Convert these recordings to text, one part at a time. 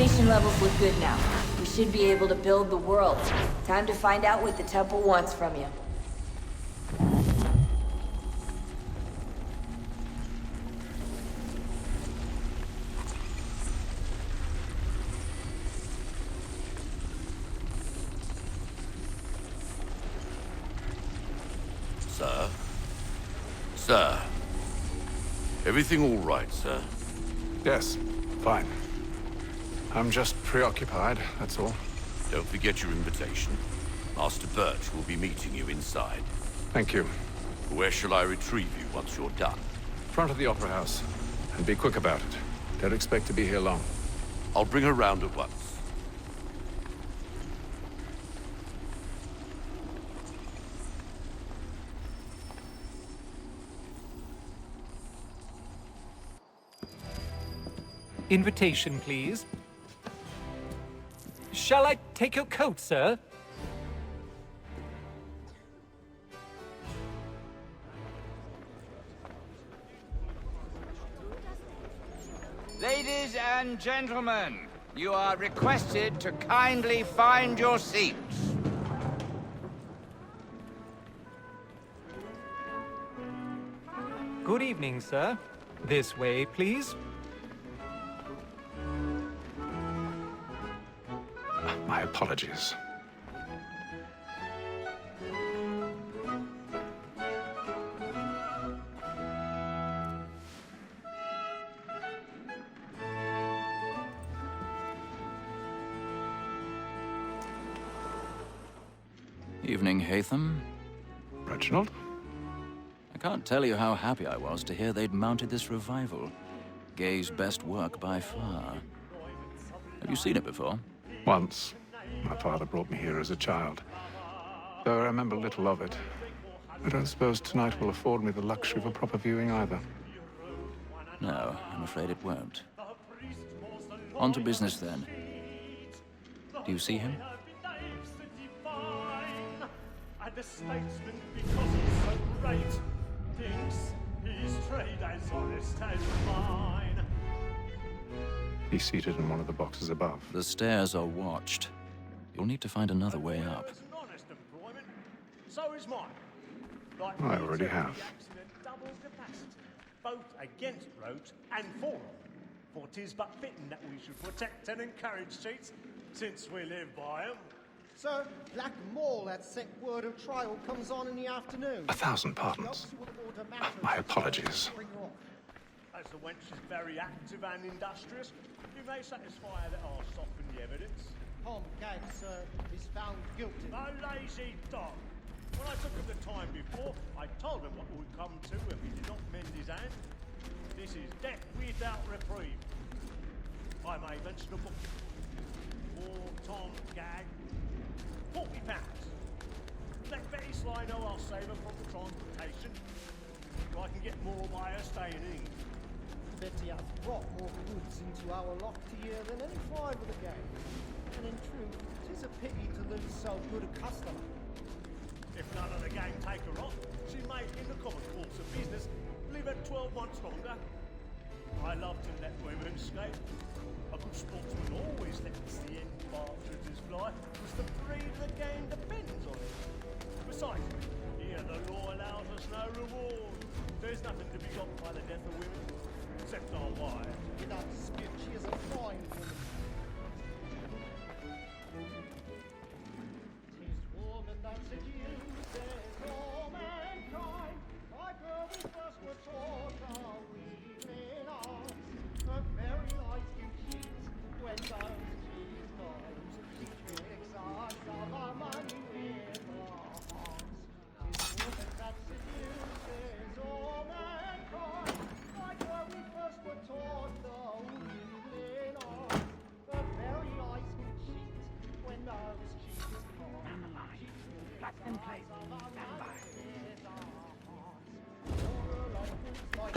Automation levels look good now. We should be able to build the world. Time to find out what the temple wants from you. Sir? Sir? Everything all right, sir? Yes, fine. I'm just preoccupied, that's all. Don't forget your invitation. Master Birch will be meeting you inside. Thank you. Where shall I retrieve you once you're done? Front of the Opera House. And be quick about it. Don't expect to be here long. I'll bring her round at once. Invitation, please. Shall I take your coat, sir? Ladies and gentlemen, you are requested to kindly find your seats. Good evening, sir. This way, please. My apologies. Evening, Haytham. Reginald? I can't tell you how happy I was to hear they'd mounted this revival. Gay's best work by far. Have you seen it before? Once. My father brought me here as a child. Though I remember little of it. I don't suppose tonight will afford me the luxury of a proper viewing either. No, I'm afraid it won't. On to business then. Do you see him? And the statesman, because he's so great, thinks his trade as honest as mine. He's seated in one of the boxes above. The stairs are watched. You'll need to find another way up. It's an honest employment. So is mine. Like I already have. Double capacity, both against roads and for them. For 'tis but fitting that we should protect and encourage cheats, since we live by 'em. Sir, Black Mall, that set word of trial comes on in the afternoon. 1,000 pardons. My apologies. As the wench is very active and industrious, you may satisfy her that I'll soften the evidence. Tom Gag, sir, is found guilty. A lazy dog. When I took him the time before, I told him what would come to if he did not mend his hand. This is death without reprieve. I may mention a book. For Tom Gag, £40. Let Betty Sly know I'll save her from the transportation. So I can get more by her staying in England. Betty has brought more goods into our loft here than any five of the gang. And in truth, 'tis a pity to lose so good a customer. If none of the gang take her off, she may, in the common course of business, leave her 12 months longer. I love to let women escape. A good sportsman always lets the end partridges fly, because the breed of the game depends on it. Besides, here the law allows us no reward. There's nothing to be got by the death of women, except our wives. Without dispute, she is a fine woman. 'Tis woman that seduces all mankind. Like her we first were taught our weaving arts. Her very eyes can cheat when those cheese times. She tricks us of our money with her hearts. 'Tis woman that seduces all mankind. Like her we first were taught the weaving arts. Her very eyes can cheat when those cheese times. She tricks us of our money with her hearts. You're a life like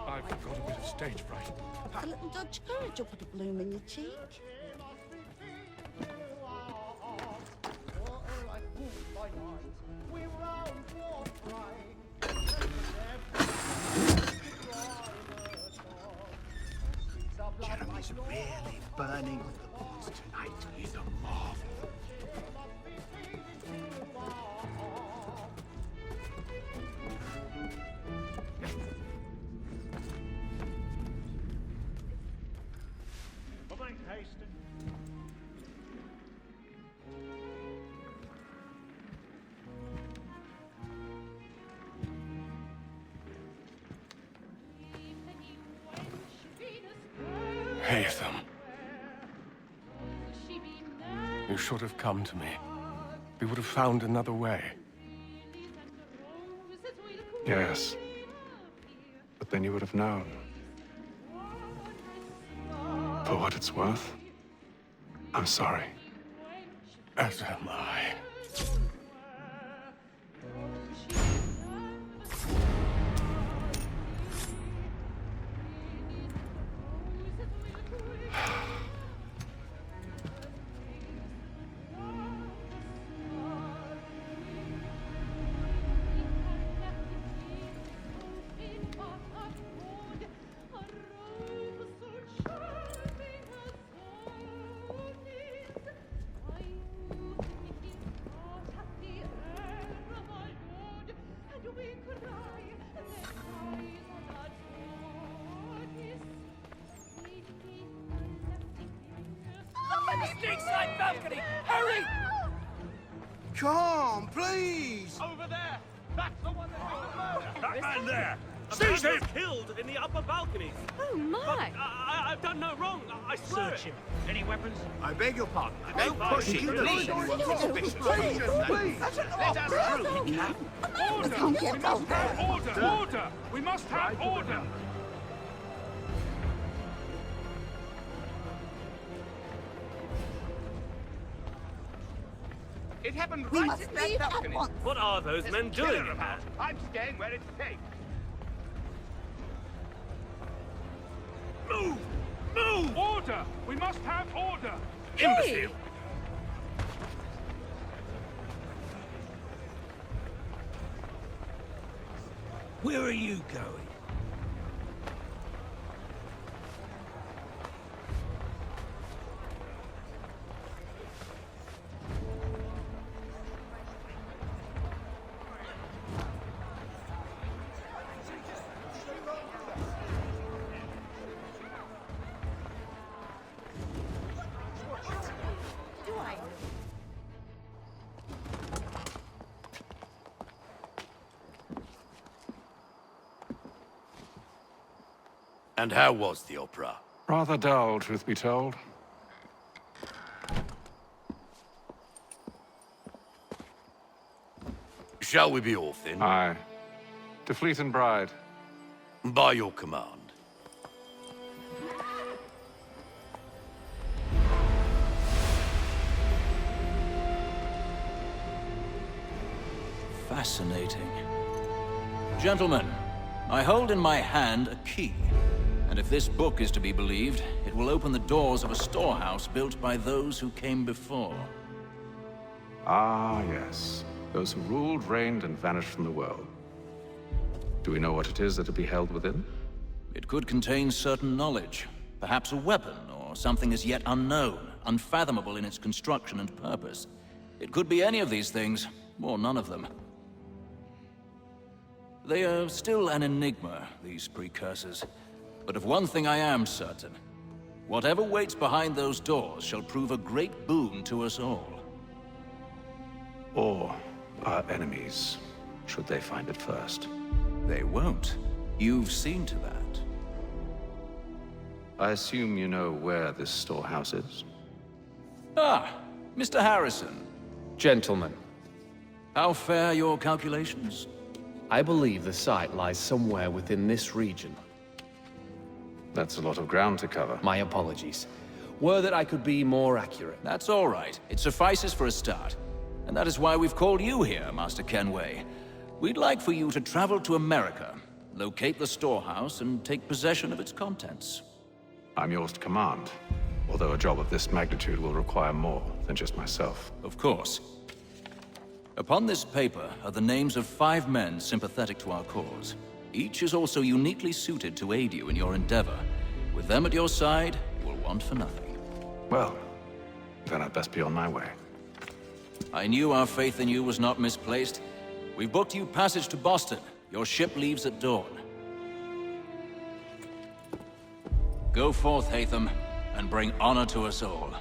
I've got a bit of stage fright. A little Dutch courage will put a bloom in your cheek. We round for pride. He's really burning with the boys tonight. He's a marvel. Come on, Haytham. Haytham. You should have come to me. We would have found another way. Yes. But then you would have known. For what it's worth, I'm sorry. As am I. Stateside balcony! Hurry! Come, please! Over there! That's the one that did the murder! That man there! Seize him! Killed in the upper balcony! Oh, my. I've done no wrong. I swear Search him. Any weapons? I beg your pardon. Don't push it, please. Please. Let us through. Order! Order! We must have order! It happened We right must in that leave at balcony. once. What are those There's men a killer doing? about. I'm staying where it's safe. Move! Move! Order! We must have order! Imbecile! Where are you going? And how was the opera? Rather dull, truth be told. Shall we be off then? Aye. To Fleet and Bride. By your command. Fascinating. Gentlemen, I hold in my hand a key. And if this book is to be believed, it will open the doors of a storehouse built by those who came before. Ah, yes. Those who ruled, reigned, and vanished from the world. Do we know what it is that will be held within? It could contain certain knowledge, perhaps a weapon, or something as yet unknown, unfathomable in its construction and purpose. It could be any of these things, or none of them. They are still an enigma, these precursors. But of one thing I am certain. Whatever waits behind those doors shall prove a great boon to us all. Or our enemies, should they find it first. They won't. You've seen to that. I assume you know where this storehouse is? Ah, Mr. Harrison. Gentlemen, How fare your calculations? I believe the site lies somewhere within this region. That's a lot of ground to cover. My apologies. Were that I could be more accurate. That's all right. It suffices for a start. And that is why we've called you here, Master Kenway. We'd like for you to travel to America, locate the storehouse, and take possession of its contents. I'm yours to command, although a job of this magnitude will require more than just myself. Of course. Upon this paper are the names of 5 men sympathetic to our cause. Each is also uniquely suited to aid you in your endeavor. With them at your side, will want for nothing. Well, then I'd best be on my way. I knew our faith in you was not misplaced. We've booked you passage to Boston. Your ship leaves at dawn. Go forth, Haytham, and bring honor to us all.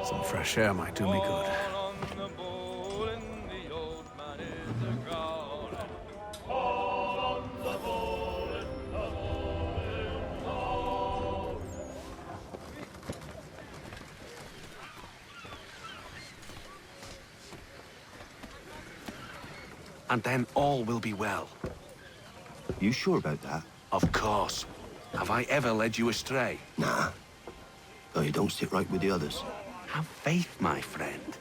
Some fresh air might do me good. And then all will be well. You sure about that? Of course. Have I ever led you astray? Nah. Though you don't sit right with the others. Have faith, my friend.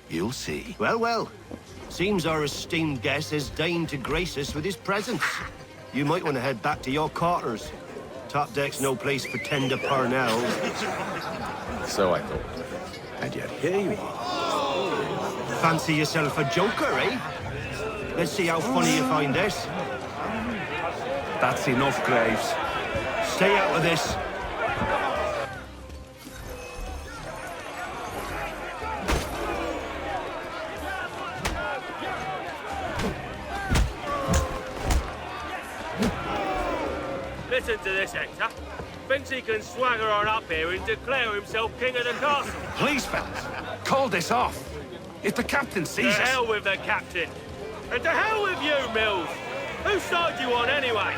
You'll see. Well, well. Seems our esteemed guest has deigned to grace us with his presence. You might want to head back to your quarters. Top deck's no place for tender Parnell. So I thought. And yet here you are. Fancy yourself a joker, eh? Let's see how funny you find this. That's enough, Graves. Stay out of this. Listen to this, Hector. Thinks he can swagger on up here and declare himself king of the castle. Please, fellas, call this off. If the captain sees us... To hell with the captain. And to hell with you, Mills. Whose side you on, anyway?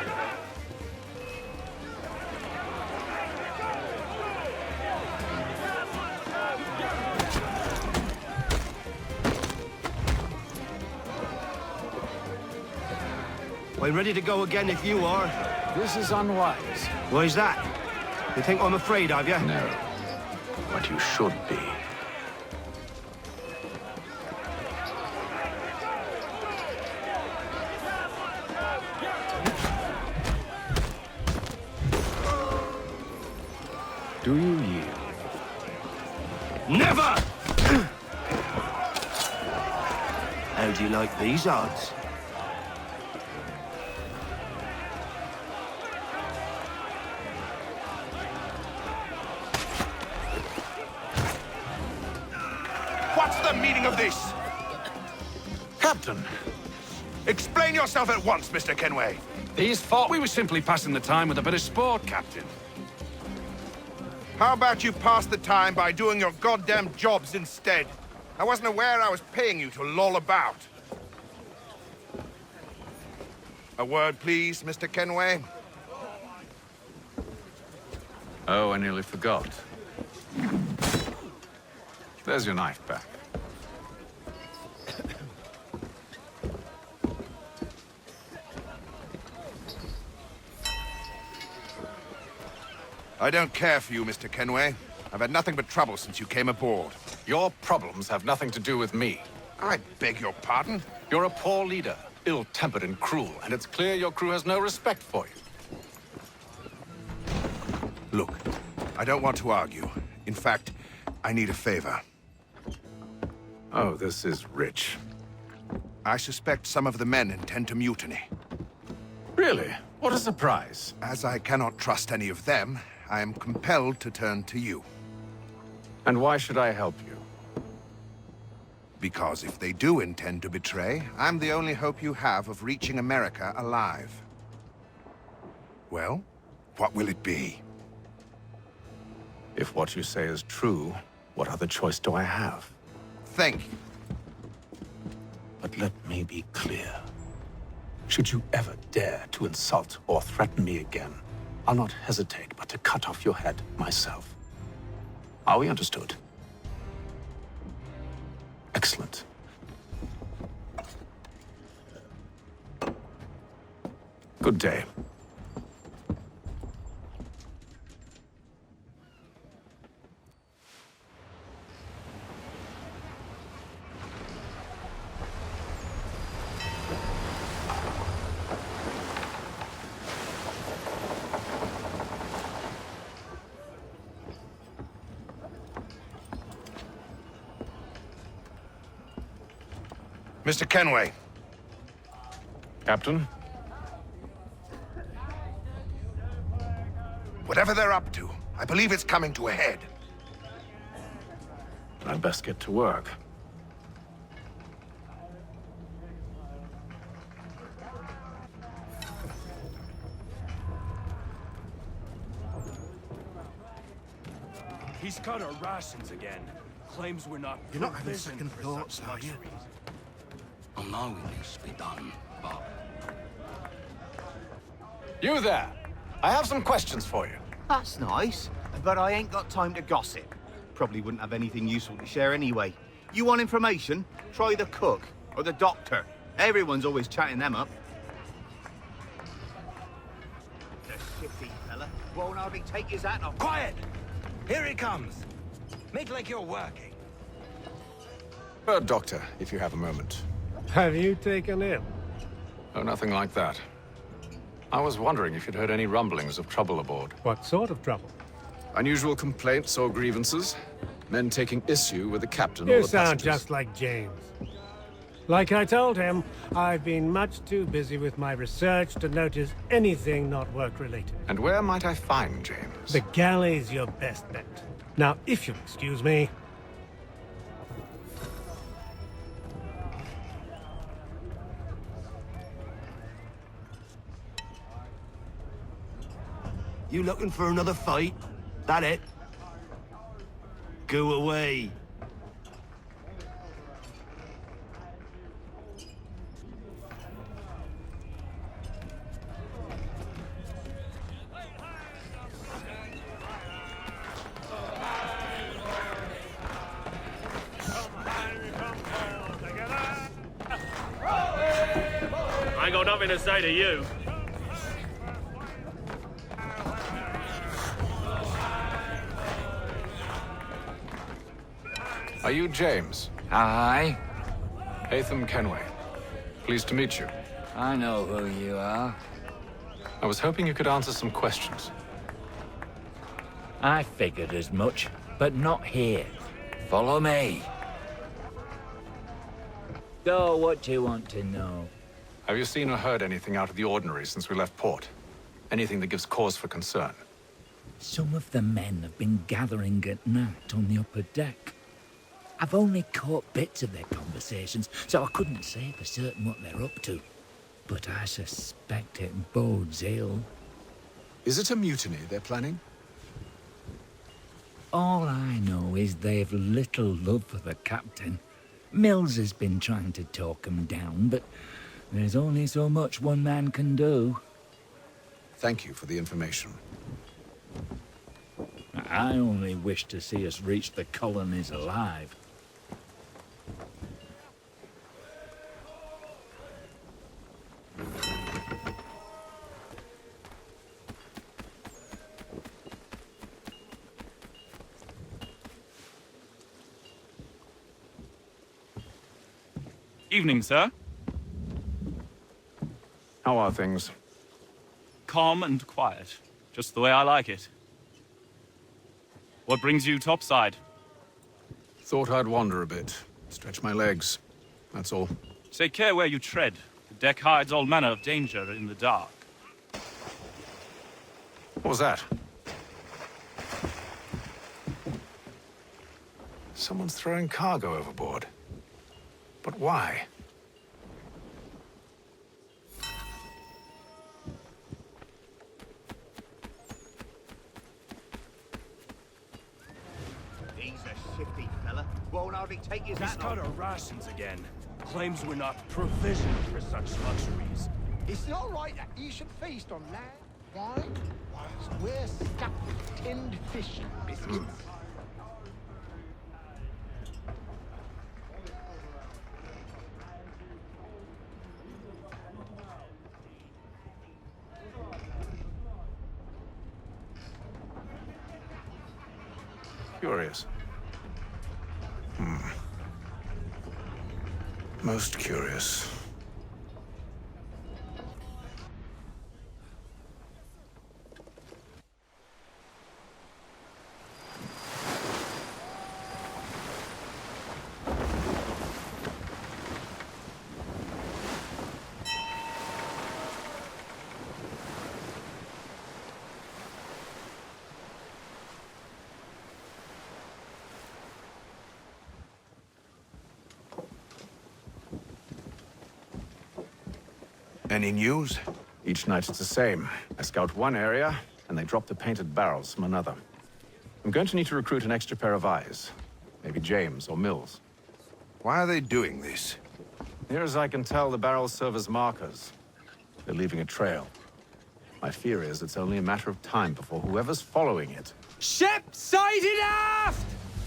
I'm ready to go again if you are. This is unwise. Why's that? You think I'm afraid of you? No. But you should be. Do you yield? Never! How do you like these odds? What's the meaning of this? Captain! Explain yourself at once, Mr. Kenway. These thought we were simply passing the time with a bit of sport, Captain. How about you pass the time by doing your goddamn jobs instead? I wasn't aware I was paying you to loll about. A word, please, Mr. Kenway. Oh, I nearly forgot. There's your knife back. I don't care for you, Mr. Kenway. I've had nothing but trouble since you came aboard. Your problems have nothing to do with me. I beg your pardon? You're a poor leader, ill-tempered and cruel, and it's clear your crew has no respect for you. Look, I don't want to argue. In fact, I need a favor. Oh, this is rich. I suspect some of the men intend to mutiny. Really? What a surprise. As I cannot trust any of them, I am compelled to turn to you. And why should I help you? Because if they do intend to betray, I'm the only hope you have of reaching America alive. Well, What will it be? If what you say is true, what other choice do I have? Think. But let me be clear. Should you ever dare to insult or threaten me again, I'll not hesitate but to cut off your head myself. Are we understood? Excellent. Good day. Mr. Kenway. Captain? Whatever they're up to, I believe it's coming to a head. I'd best get to work. He's cut our rations again. Claims we're not. You're not having second thoughts, are you? I know it needs to be done, but... You there! I have some questions for you. That's nice, but I ain't got time to gossip. Probably wouldn't have anything useful to share anyway. You want information? Try the cook or the doctor. Everyone's always chatting them up. The shifty fella won't hardly take his hat off. Quiet! Here he comes. Make like you're working. Doctor, if you have a moment. Have you taken ill? Oh, nothing like that. I was wondering if you'd heard any rumblings of trouble aboard. What sort of trouble? Unusual complaints or grievances? Men taking issue with the captain or You the sound passengers? just like James. Like I told him, I've been much too busy with my research to notice anything not work-related. And where might I find James? The galley's your best bet. Now, if you'll excuse me... You looking for another fight? That it? Go away. I ain't got nothing to say to you. Are you James? Aye. Haytham Kenway. Pleased to meet you. I know who you are. I was hoping you could answer some questions. I figured as much, but not here. Follow me. So, what do you want to know? Have you seen or heard anything out of the ordinary since we left port? Anything that gives cause for concern? Some of the men have been gathering at night on the upper deck. I've only caught bits of their conversations, so I couldn't say for certain what they're up to. But I suspect it bodes ill. Is it a mutiny they're planning? All I know is they've little love for the captain. Mills has been trying to talk him down, but there's only so much one man can do. Thank you for the information. I only wish to see us reach the colonies alive. Evening, sir. How are things? Calm and quiet. Just the way I like it. What brings you topside? Thought I'd wander a bit. Stretch my legs. That's all. Take care where you tread. The deck hides all manner of danger in the dark. What was that? Someone's throwing cargo overboard. But why? won't hardly take his He's hat cut off. our rations again. Claims we're not provisioned for such luxuries. Is it all right that you should feast on land, wine, whilst we're stuck with tinned fish and biscuits? Curious. Most curious. Any news? Each night it's the same. I scout one area, and they drop the painted barrels from another. I'm going to need to recruit an extra pair of eyes. Maybe James or Mills. Why are they doing this? Near as I can tell, the barrels serve as markers. They're leaving a trail. My fear is it's only a matter of time before whoever's following it... Ship sighted aft!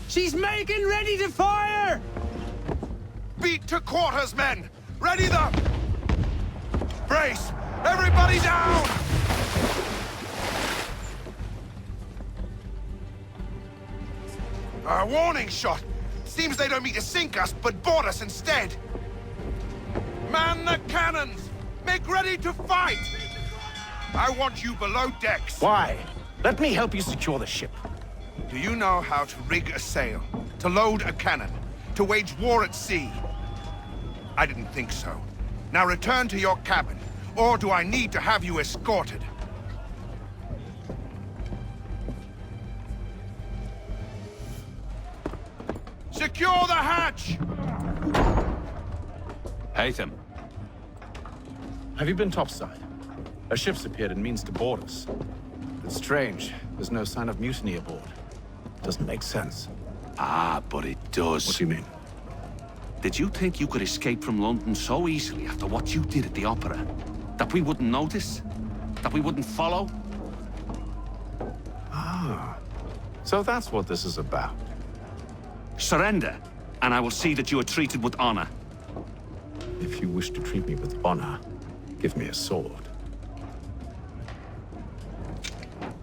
She's making ready to fire! Beat to quarters, men! Ready the... Brace! Everybody down! A warning shot! Seems they don't mean to sink us, but board us instead! Man the cannons! Make ready to fight! I want you below decks. Why? Let me help you secure the ship. Do you know how to rig a sail? To load a cannon? To wage war at sea? I didn't think so. Now return to your cabin, or do I need to have you escorted? Secure the hatch! Haytham. Have you been topside? A ship's appeared and means to board us. It's strange. There's no sign of mutiny aboard. Doesn't make sense. Ah, but it does. What do you mean? Did you think you could escape from London so easily after what you did at the opera? That we wouldn't notice? That we wouldn't follow? Ah. So that's what this is about. Surrender, and I will see that you are treated with honor. If you wish to treat me with honor, give me a sword.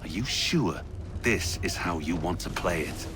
Are you sure this is how you want to play it?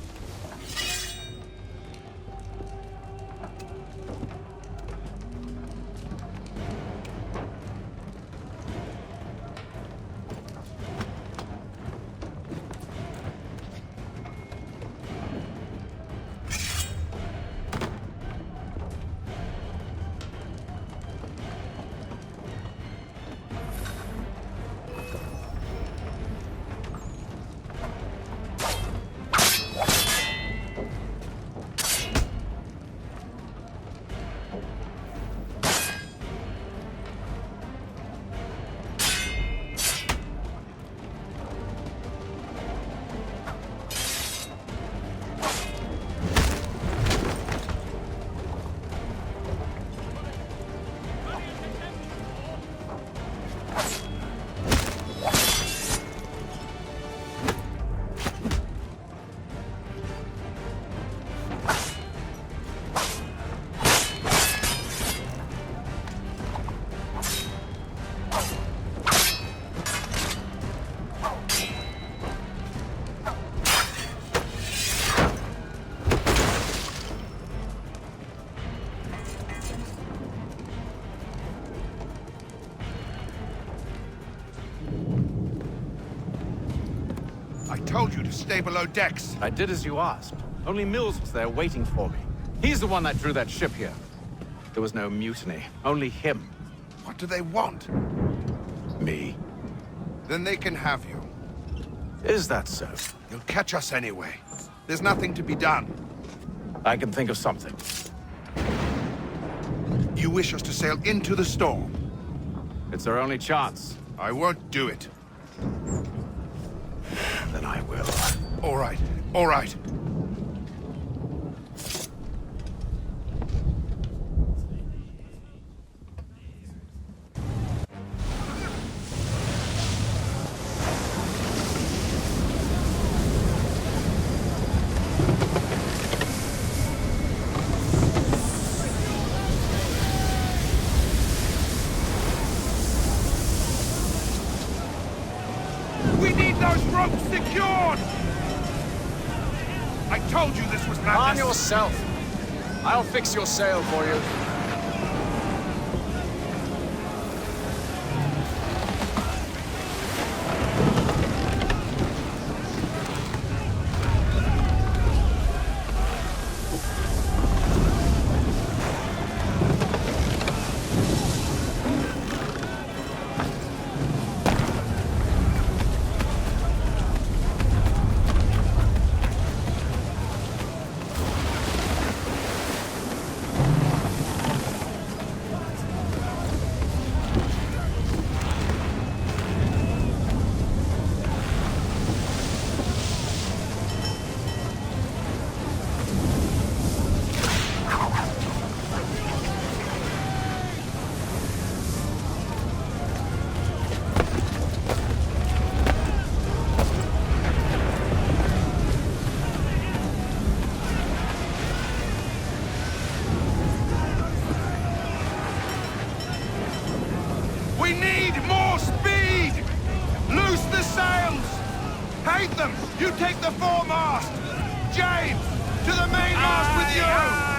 I told you to stay below decks. I did as you asked. Only Mills was there waiting for me. He's the one that drew that ship here. There was no mutiny, only him. What do they want? Me. Then they can have you. Is that so? You'll catch us anyway. There's nothing to be done. I can think of something. You wish us to sail into the storm? It's our only chance. I won't do it. Then I will. All right, all right. We need those ropes secured! I told you this was madness! Calm yourself. I'll fix your sail for you. We need more speed! Loose the sails! Haytham, you take the foremast! James, to the mainmast with you!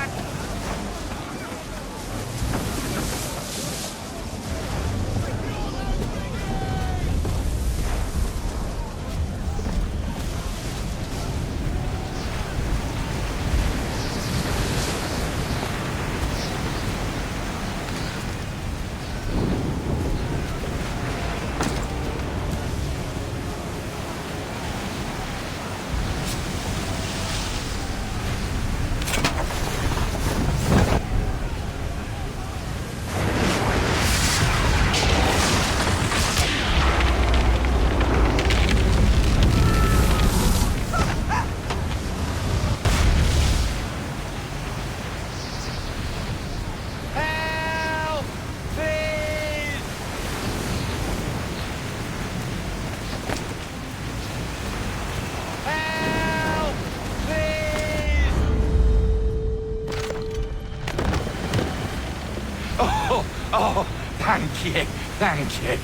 Oh, thank you, thank you.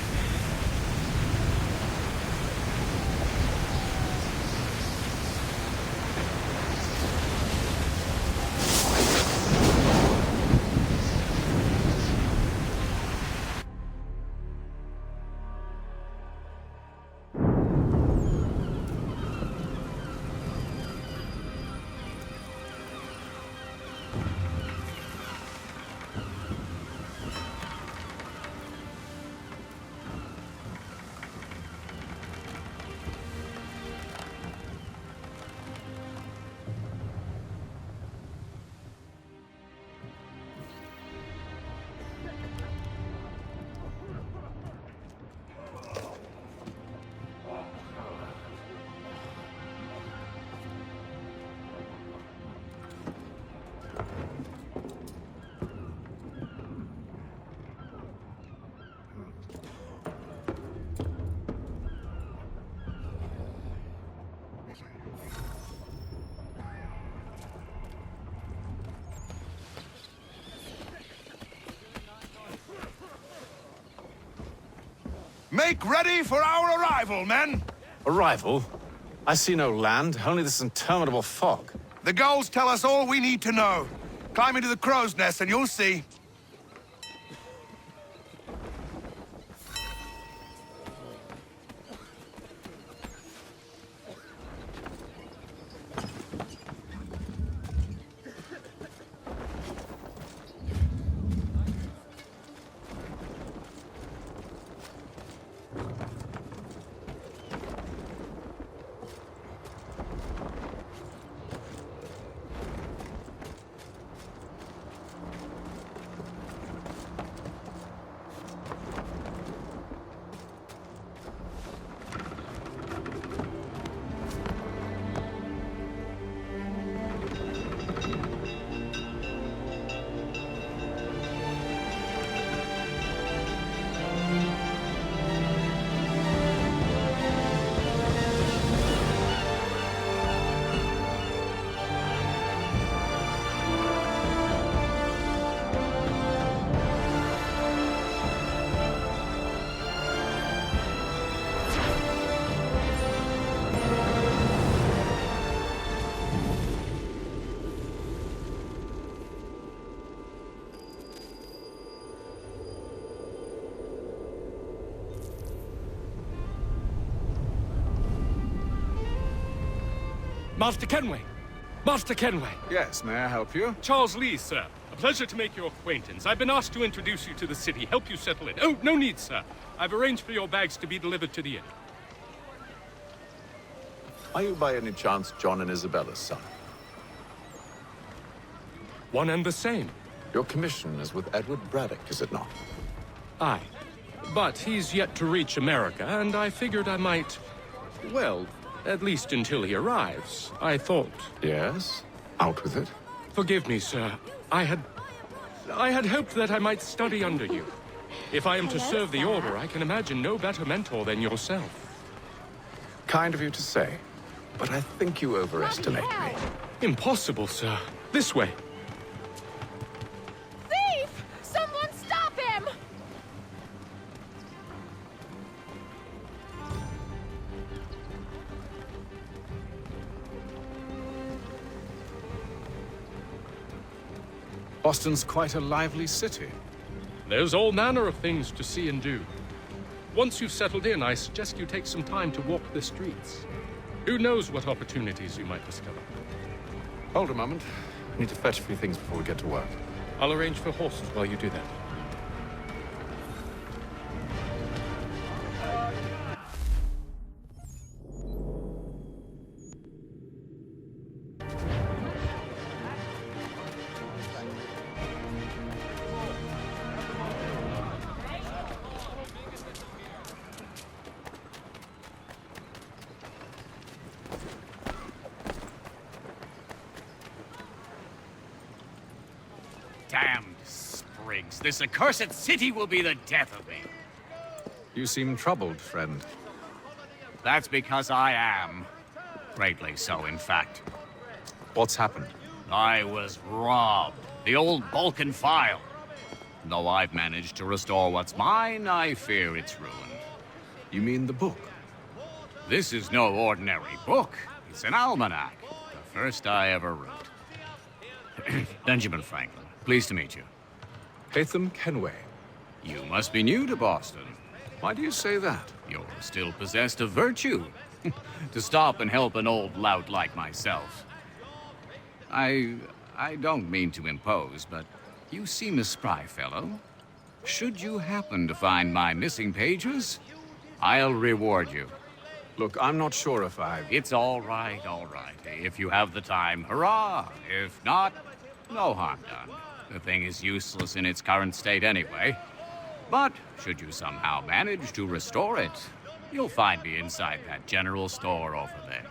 Make ready for our arrival, men! Arrival? I see no land, only this interminable fog. The gulls tell us all we need to know. Climb into the crow's nest and you'll see. Master Kenway! Master Kenway! Yes, may I help you? Charles Lee, sir. A pleasure to make your acquaintance. I've been asked to introduce you to the city, help you settle in. Oh, no need, sir. I've arranged for your bags to be delivered to the inn. Are you by any chance John and Isabella's son? One and the same. Your commission is with Edward Braddock, is it not? Aye. But he's yet to reach America, and I figured I might... Well, at least until he arrives, I thought. Yes? Out with it. Forgive me, sir. I had hoped that I might study under you. If I am to serve the Order, I can imagine no better mentor than yourself. Kind of you to say, but I think you overestimate me. Impossible, sir. This way. Thief! Someone stop him! Boston's quite a lively city. There's all manner of things to see and do. Once you've settled in, I suggest you take some time to walk the streets. Who knows what opportunities you might discover. Hold a moment. I need to fetch a few things before we get to work. I'll arrange for horses while you do that. Damned sprigs. This accursed city will be the death of me. You seem troubled, friend. That's because I am. Greatly so, in fact. What's happened? I was robbed. The old Balkan file. Though I've managed to restore what's mine, I fear it's ruined. You mean the book? This is no ordinary book. It's an almanac. The first I ever wrote. Benjamin Franklin. Pleased to meet you. Haytham Kenway. You must be new to Boston. Why do you say that? You're still possessed of virtue. To stop and help an old lout like myself. I don't mean to impose, but you seem a spry fellow. Should you happen to find my missing pages, I'll reward you. Look, I'm not sure if It's all right, all right. If you have the time, hurrah! If not, no harm done. The thing is useless in its current state anyway. But should you somehow manage to restore it, you'll find me inside that general store over there.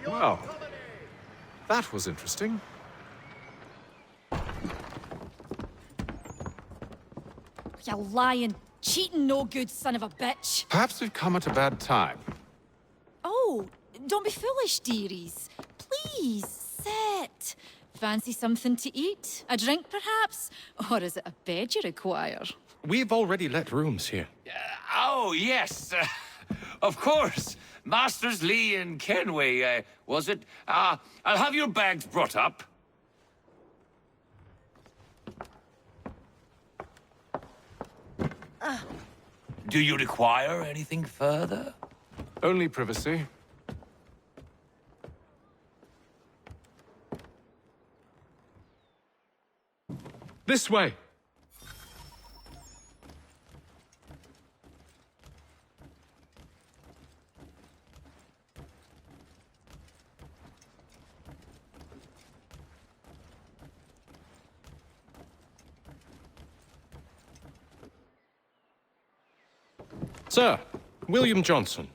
Well, that was interesting. You lying, cheating, no good son of a bitch. Perhaps we've come at a bad time. Oh, don't be foolish, dearies. Please, sit. Fancy something to eat? A drink, perhaps? Or is it a bed you require? We've already let rooms here. Oh, yes. Of course. Masters Lee and Kenway, was it? I'll have your bags brought up. Do you require anything further? Only privacy. This way! Sir, William Johnson.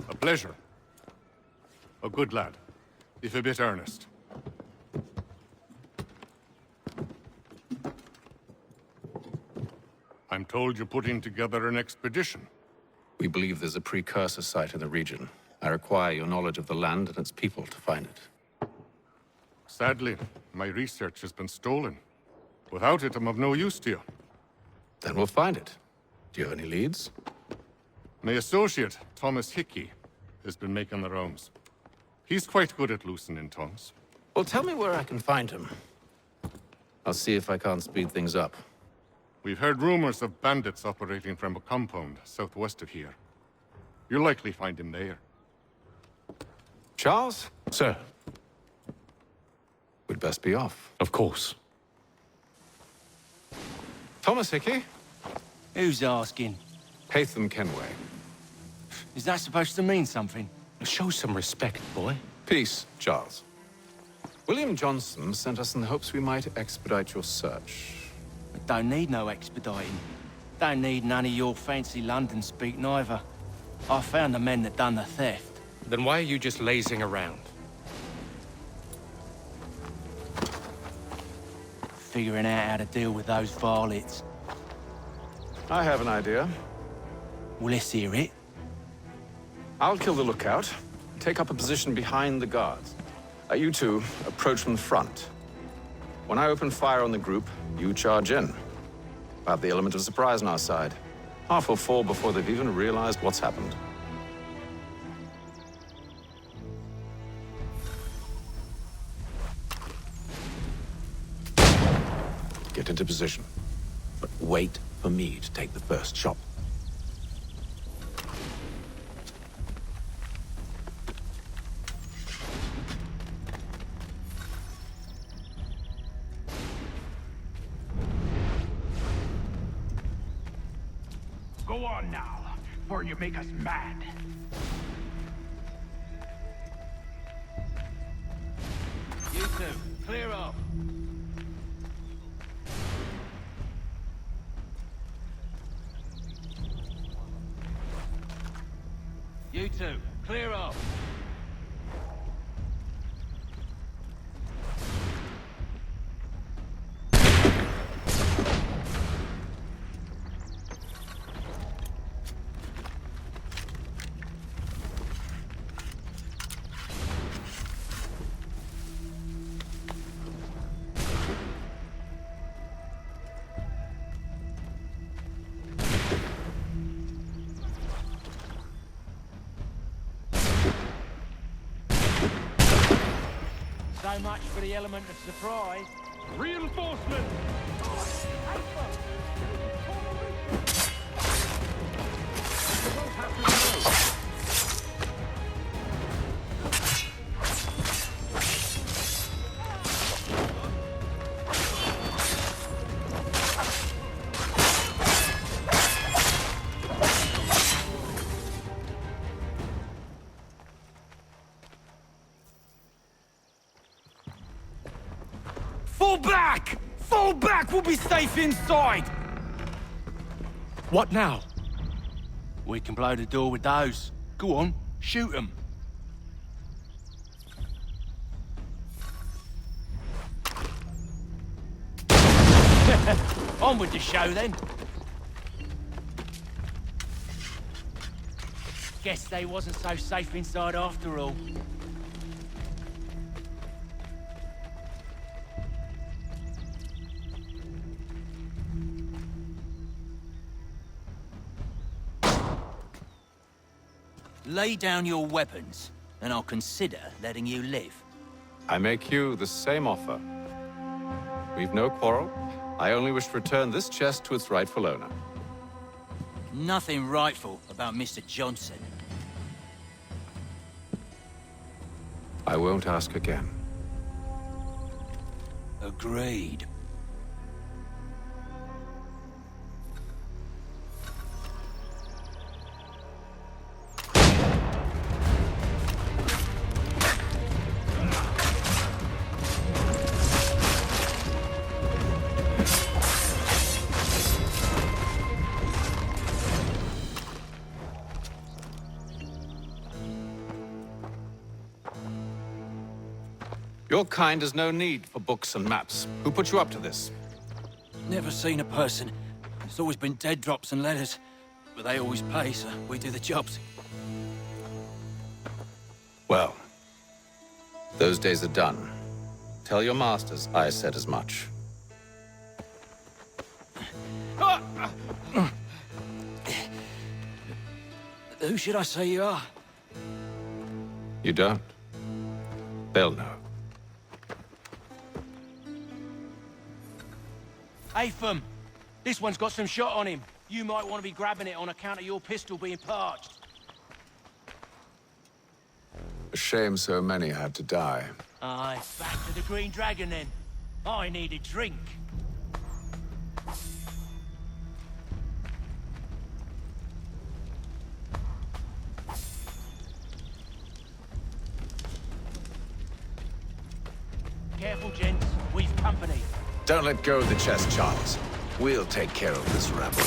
A pleasure. A good lad, if a bit earnest. I'm told you're putting together an expedition. We believe there's a precursor site in the region. I require your knowledge of the land and its people to find it. Sadly, my research has been stolen. Without it, I'm of no use to you. Then we'll find it. Do you have any leads? My associate, Thomas Hickey, has been making the rounds. He's quite good at loosening tongues. Well, tell me where I can find him. I'll see if I can't speed things up. We've heard rumors of bandits operating from a compound southwest of here. You'll likely find him there. Charles? Sir. We'd best be off. Of course. Thomas Hickey? Who's asking? Haytham Kenway. Is that supposed to mean something? Show some respect, boy. Peace, Charles. William Johnson sent us in the hopes we might expedite your search. I don't need no expediting. Don't need none of your fancy London speak neither. I found the men that done the theft. Then why are you just lazing around? Figuring out how to deal with those varlets. I have an idea. Well, let's hear it. I'll kill the lookout, take up a position behind the guards. You two approach from the front. When I open fire on the group, you charge in. We'll have the element of surprise on our side. Half will fall before they've even realized what's happened. Get into position, but wait for me to take the first shot. Go on now, before you make us mad. You two, clear off. You two, clear off. So much for the element of surprise. Reinforcement! Fall back! Fall back! We'll be safe inside! What now? We can blow the door with those. Go on, shoot them. On with the show, then. Guess they wasn't so safe inside after all. Lay down your weapons, and I'll consider letting you live. I make you the same offer. We've no quarrel. I only wish to return this chest to its rightful owner. Nothing rightful about Mr. Johnson. I won't ask again. Agreed. Your kind has no need for books and maps. Who put you up to this? Never seen a person. It's always been dead drops and letters. But they always pay, so we do the jobs. Well, those days are done. Tell your masters I said as much. Who should I say you are? You don't? They'll know. Haytham! This one's got some shot on him. You might want to be grabbing it on account of your pistol being parched. A shame so many had to die. Aye, back to the Green Dragon then. I need a drink. Careful, gents. We've company. Don't let go of the chest, Charles. We'll take care of this rabble.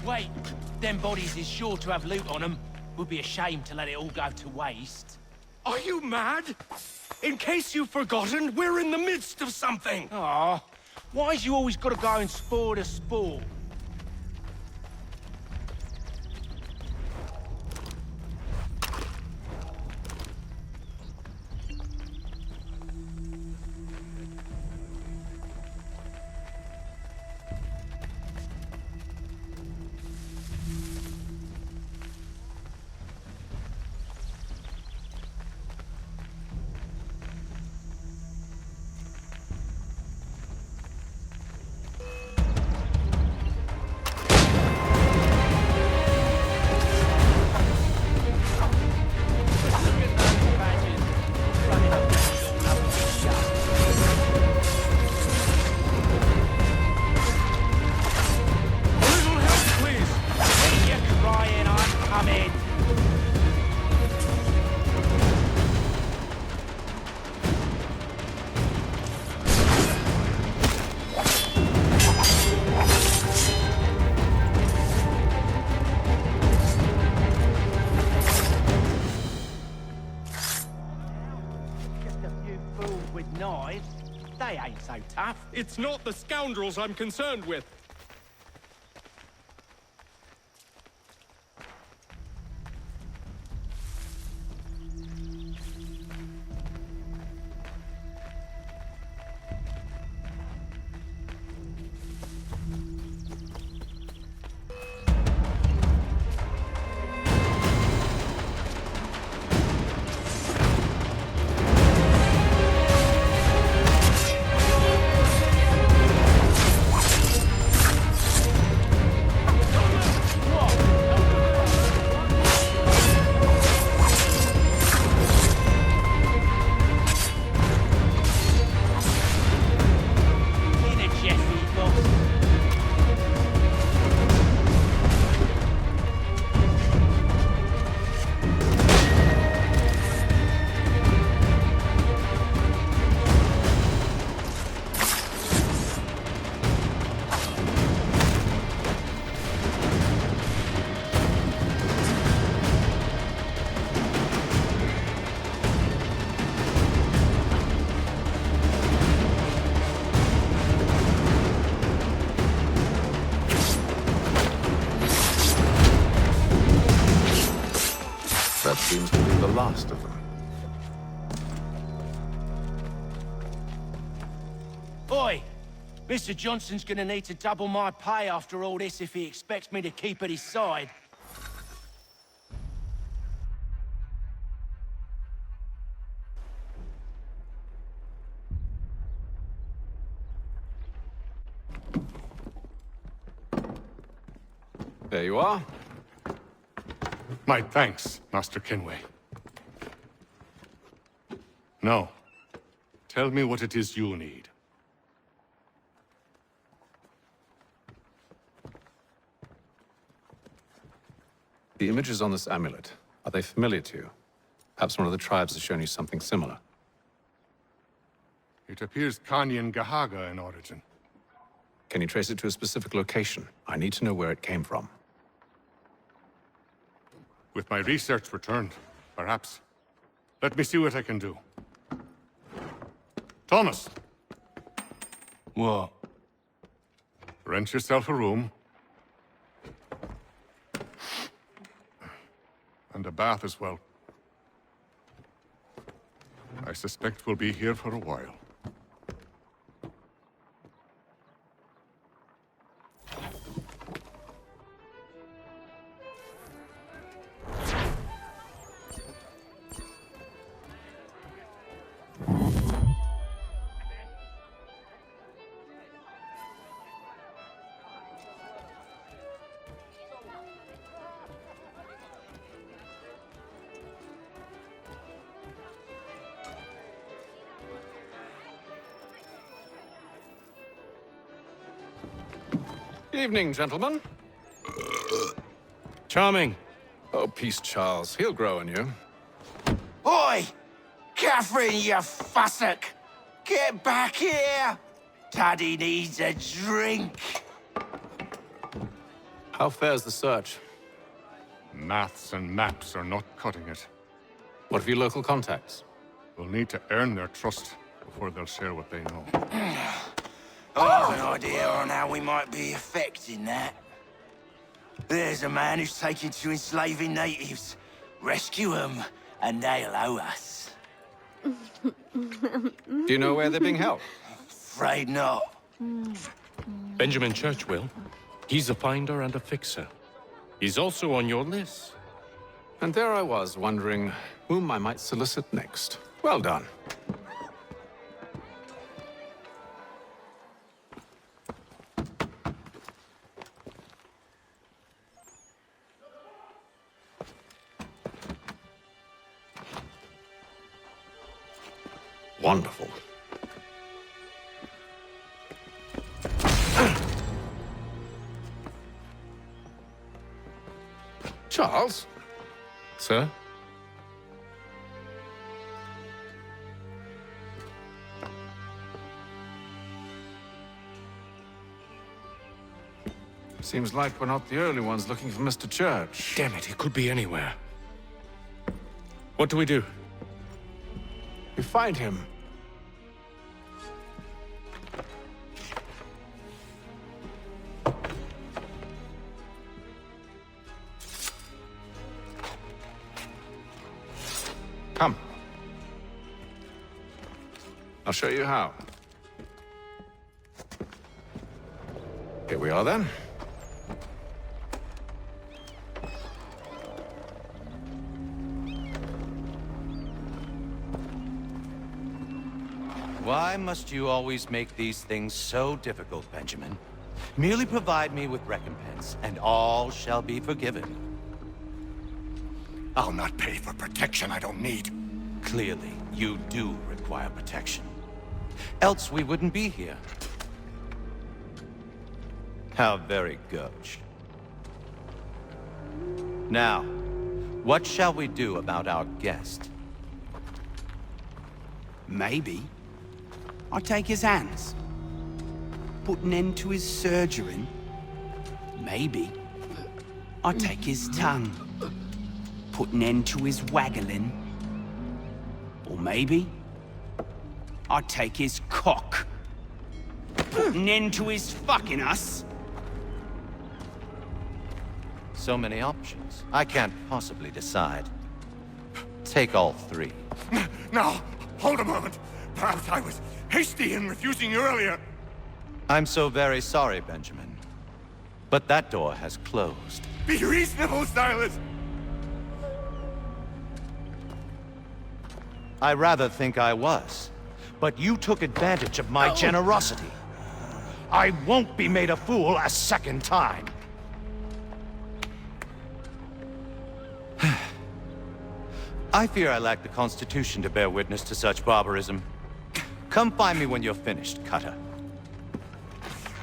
Wait, them bodies is sure to have loot on them. Would be a shame to let it all go to waste. Are you mad? In case you've forgotten, we're in the midst of something! Aw, why's you always gotta go and spoil the sport? They ain't so tough. It's not the scoundrels I'm concerned with. That seems to be the last of them. Oi! Mr. Johnson's gonna need to double my pay after all this if he expects me to keep at his side. There you are. My thanks, Master Kenway. Now, tell me what it is you need. The images on this amulet, are they familiar to you? Perhaps one of the tribes has shown you something similar. It appears Kanyan Gahaga in origin. Can you trace it to a specific location? I need to know where it came from. With my research returned, perhaps. Let me see what I can do. Thomas! What? Rent yourself a room. And a bath as well. I suspect we'll be here for a while. Evening, gentlemen. Charming. Oh, peace, Charles. He'll grow on you. Oi! Catherine, you fussock! Get back here! Daddy needs a drink. How fares the search? Maths and maps are not cutting it. What of your local contacts? We'll need to earn their trust before they'll share what they know. I have an idea on how we might be affecting that. There's a man who's taken to enslaving natives. Rescue them, and they'll owe us. Do you know where they're being held? Afraid not. Benjamin Church will. He's a finder and a fixer. He's also on your list. And there I was, wondering whom I might solicit next. Well done. Wonderful. Charles? Sir? Seems like we're not the only ones looking for Mr. Church. Damn it, he could be anywhere. What do we do? We find him. Come. I'll show you how. Here we are then. Why must you always make these things so difficult, Benjamin? Merely provide me with recompense, and all shall be forgiven. I'll not pay for protection I don't need. Clearly, you do require protection. Else we wouldn't be here. How very gauche. Now, what shall we do about our guest? Maybe I take his hands, put an end to his surgering. Maybe I take his tongue, put an end to his waggling. Or maybe I take his cock, put an end to his fucking us. So many options. I can't possibly decide. Take all three. Now, hold a moment. Perhaps I was hasty in refusing you earlier. I'm so very sorry, Benjamin. But that door has closed. Be reasonable, Silas! I rather think I was. But you took advantage of my generosity. I won't be made a fool a second time. I fear I lack the constitution to bear witness to such barbarism. Come find me when you're finished, Cutter.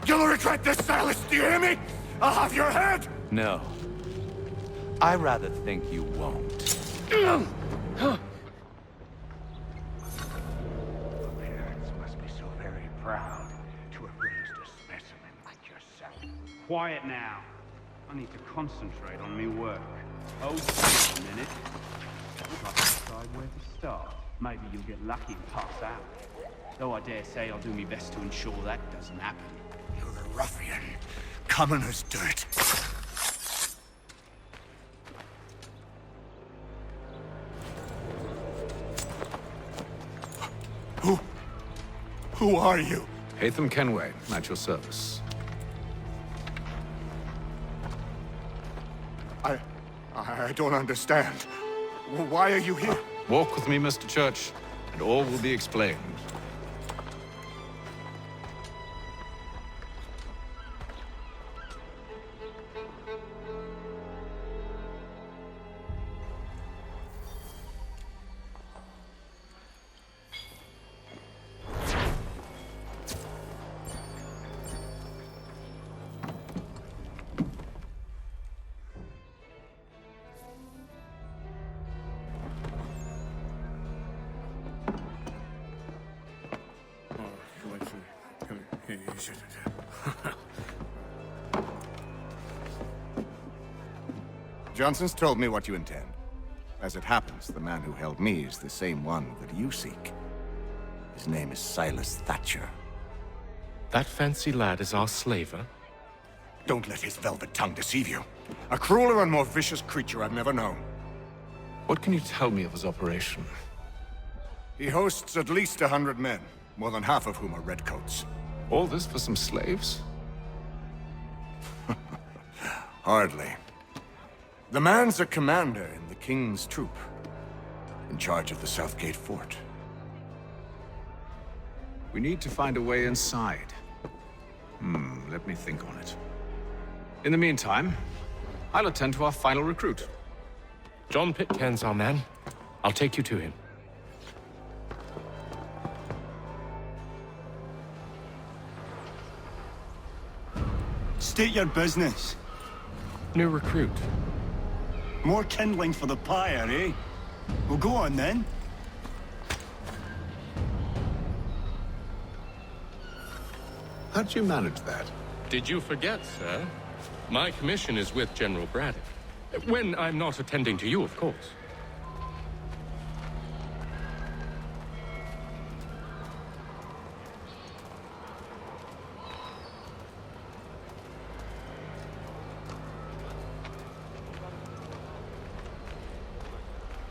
You'll regret this, Silas, do you hear me? I'll have your head! No. I rather think you won't. Parents must be so very proud to have raised a specimen like yourself. Quiet now. I need to concentrate on me work. Oh, just a minute. I'd like to decide where to start. Maybe you'll get lucky and pass out. Though I dare say I'll do my best to ensure that doesn't happen. You're a ruffian, common as dirt. Who are you? Haytham Kenway, at your service. I don't understand. Why are you here? Walk with me, Mr. Church, and all will be explained. Johnson's told me what you intend. As it happens, the man who held me is the same one that you seek. His name is Silas Thatcher. That fancy lad is our slaver? Don't let his velvet tongue deceive you. A crueler and more vicious creature I've never known. What can you tell me of his operation? He hosts at least 100 men, more than half of whom are redcoats. All this for some slaves? Hardly. The man's a commander in the King's troop, in charge of the Southgate Fort. We need to find a way inside. Let me think on it. In the meantime, I'll attend to our final recruit. John Pitcairn's our man. I'll take you to him. State your business. New recruit. More kindling for the pyre, eh? Well, go on then. How'd you manage that? Did you forget, sir? My commission is with General Braddock. When I'm not attending to you, of course.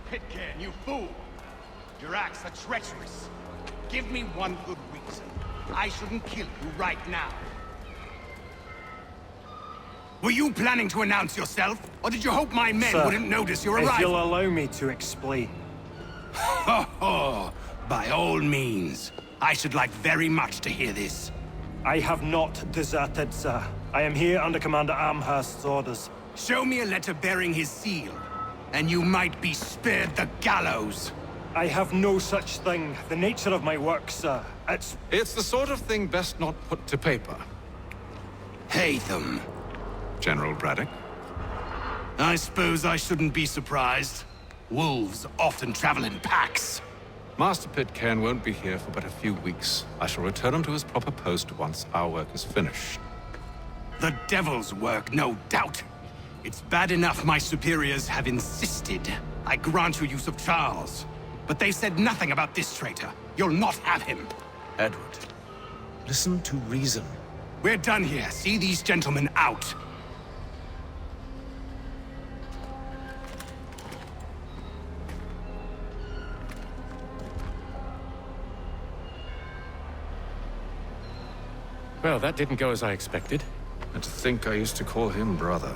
Pitcairn, you fool! Your acts are treacherous. Give me one good reason. I shouldn't kill you right now. Were you planning to announce yourself? Or did you hope my men wouldn't notice your arrival? If you'll allow me to explain. Ho ho! By all means. I should like very much to hear this. I have not deserted, sir. I am here under Commander Amherst's orders. Show me a letter bearing his seal, and you might be spared the gallows. I have no such thing. The nature of my work, sir, It's the sort of thing best not put to paper. Haytham. General Braddock? I suppose I shouldn't be surprised. Wolves often travel in packs. Master Pitcairn won't be here for but a few weeks. I shall return him to his proper post once our work is finished. The devil's work, no doubt. It's bad enough my superiors have insisted I grant you use of Charles. But they said nothing about this traitor. You'll not have him. Edward, listen to reason. We're done here. See these gentlemen out. Well, that didn't go as I expected. And to think I used to call him brother.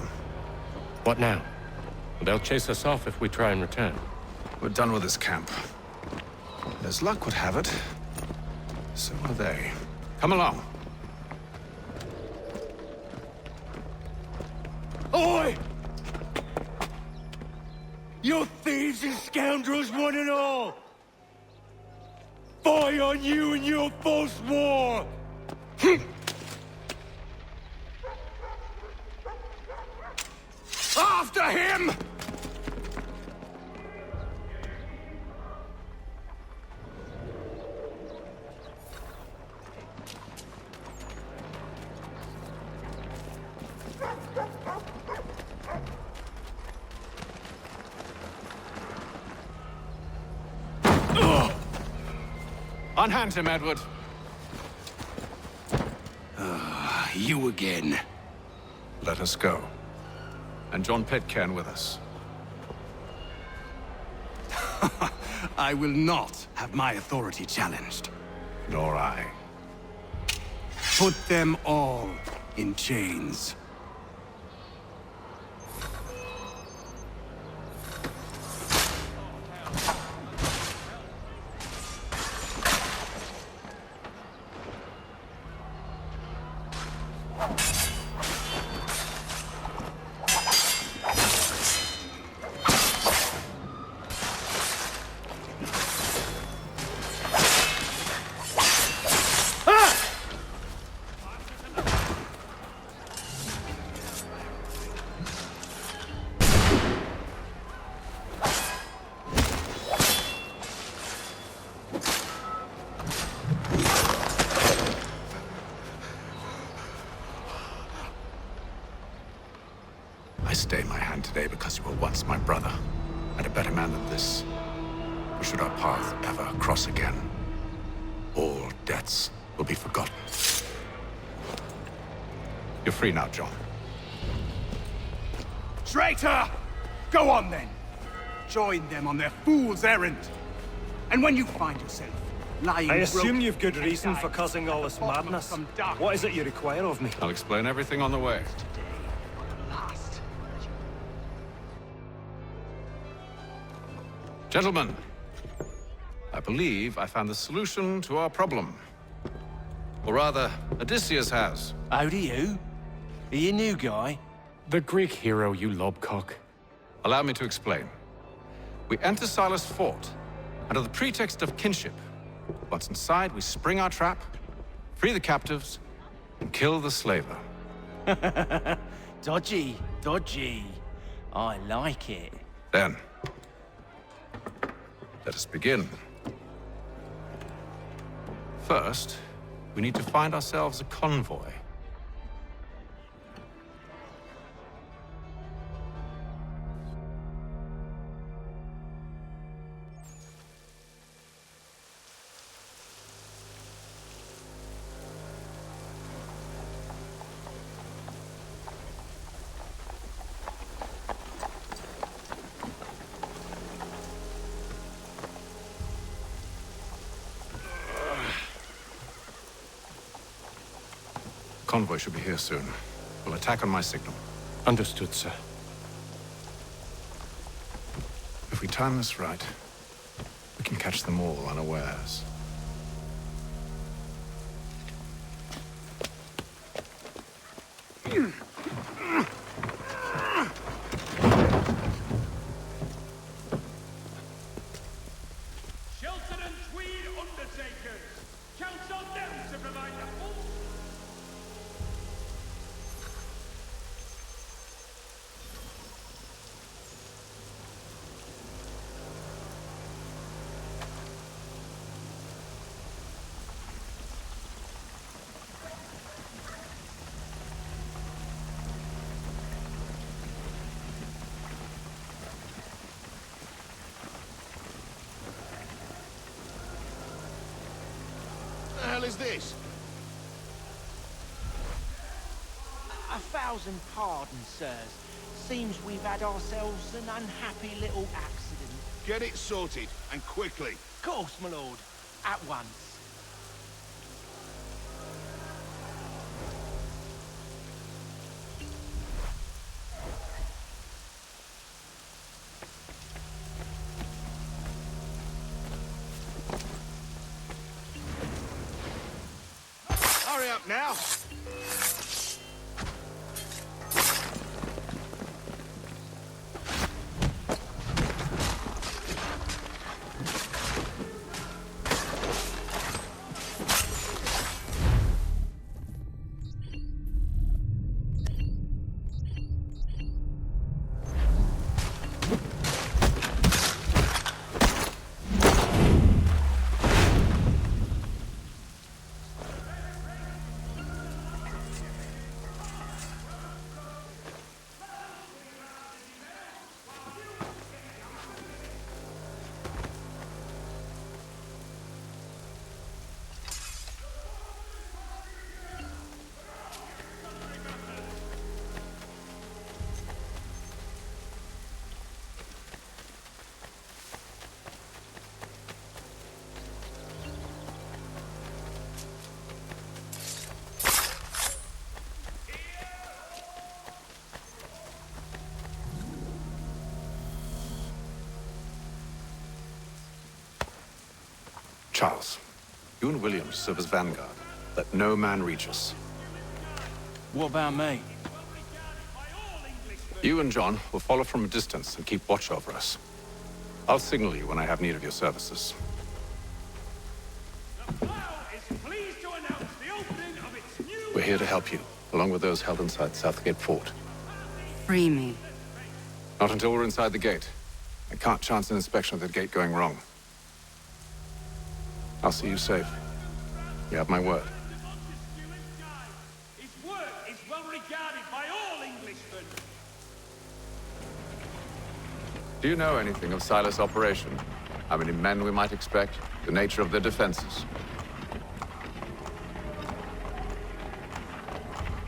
What now? They'll chase us off if we try and return. We're done with this camp. As luck would have it, so are they. Come along. Oi! You thieves and scoundrels, one and all! Fie on you and your false war! After him! Unhand him, Edward. You again. Let us go. And John Pitcairn with us. I will not have my authority challenged. Nor I. Put them all in chains. I stay my hand today because you were once my brother, and a better man than this. Or should our path ever cross again, all debts will be forgotten. You're free now, John. Traitor! Go on then. Join them on their fool's errand. And when you find yourself lying I assume broken you've good reason for causing all this madness. What is it you require of me? I'll explain everything on the way. Gentlemen, I believe I found the solution to our problem. Or rather, Odysseus has. How do you? Are you a new guy? The Greek hero, you lobcock. Allow me to explain. We enter Silas' fort under the pretext of kinship. Once inside, we spring our trap, free the captives, and kill the slaver. Dodgy, dodgy. I like it. Then, let us begin. First, we need to find ourselves a convoy. Convoy should be here soon. We'll attack on my signal. Understood, sir. If we time this right, we can catch them all unawares. Shelton and Tweed Undertakers. Count on them to provide the full. What the hell is this? 1,000 pardons, sirs. Seems we've had ourselves an unhappy little accident. Get it sorted, and quickly. Of course, my lord. At once. Hurry up now. Charles, you and William serve as vanguard. Let no man reach us. What about me? You and John will follow from a distance and keep watch over us. I'll signal you when I have need of your services. We're here to help you, along with those held inside Southgate Fort. Free me. Not until we're inside the gate. I can't chance an inspection of the gate going wrong. I'll see you safe. You have my word. His work is well regarded by all Englishmen. Do you know anything of Silas' operation? How many men we might expect? The nature of their defenses?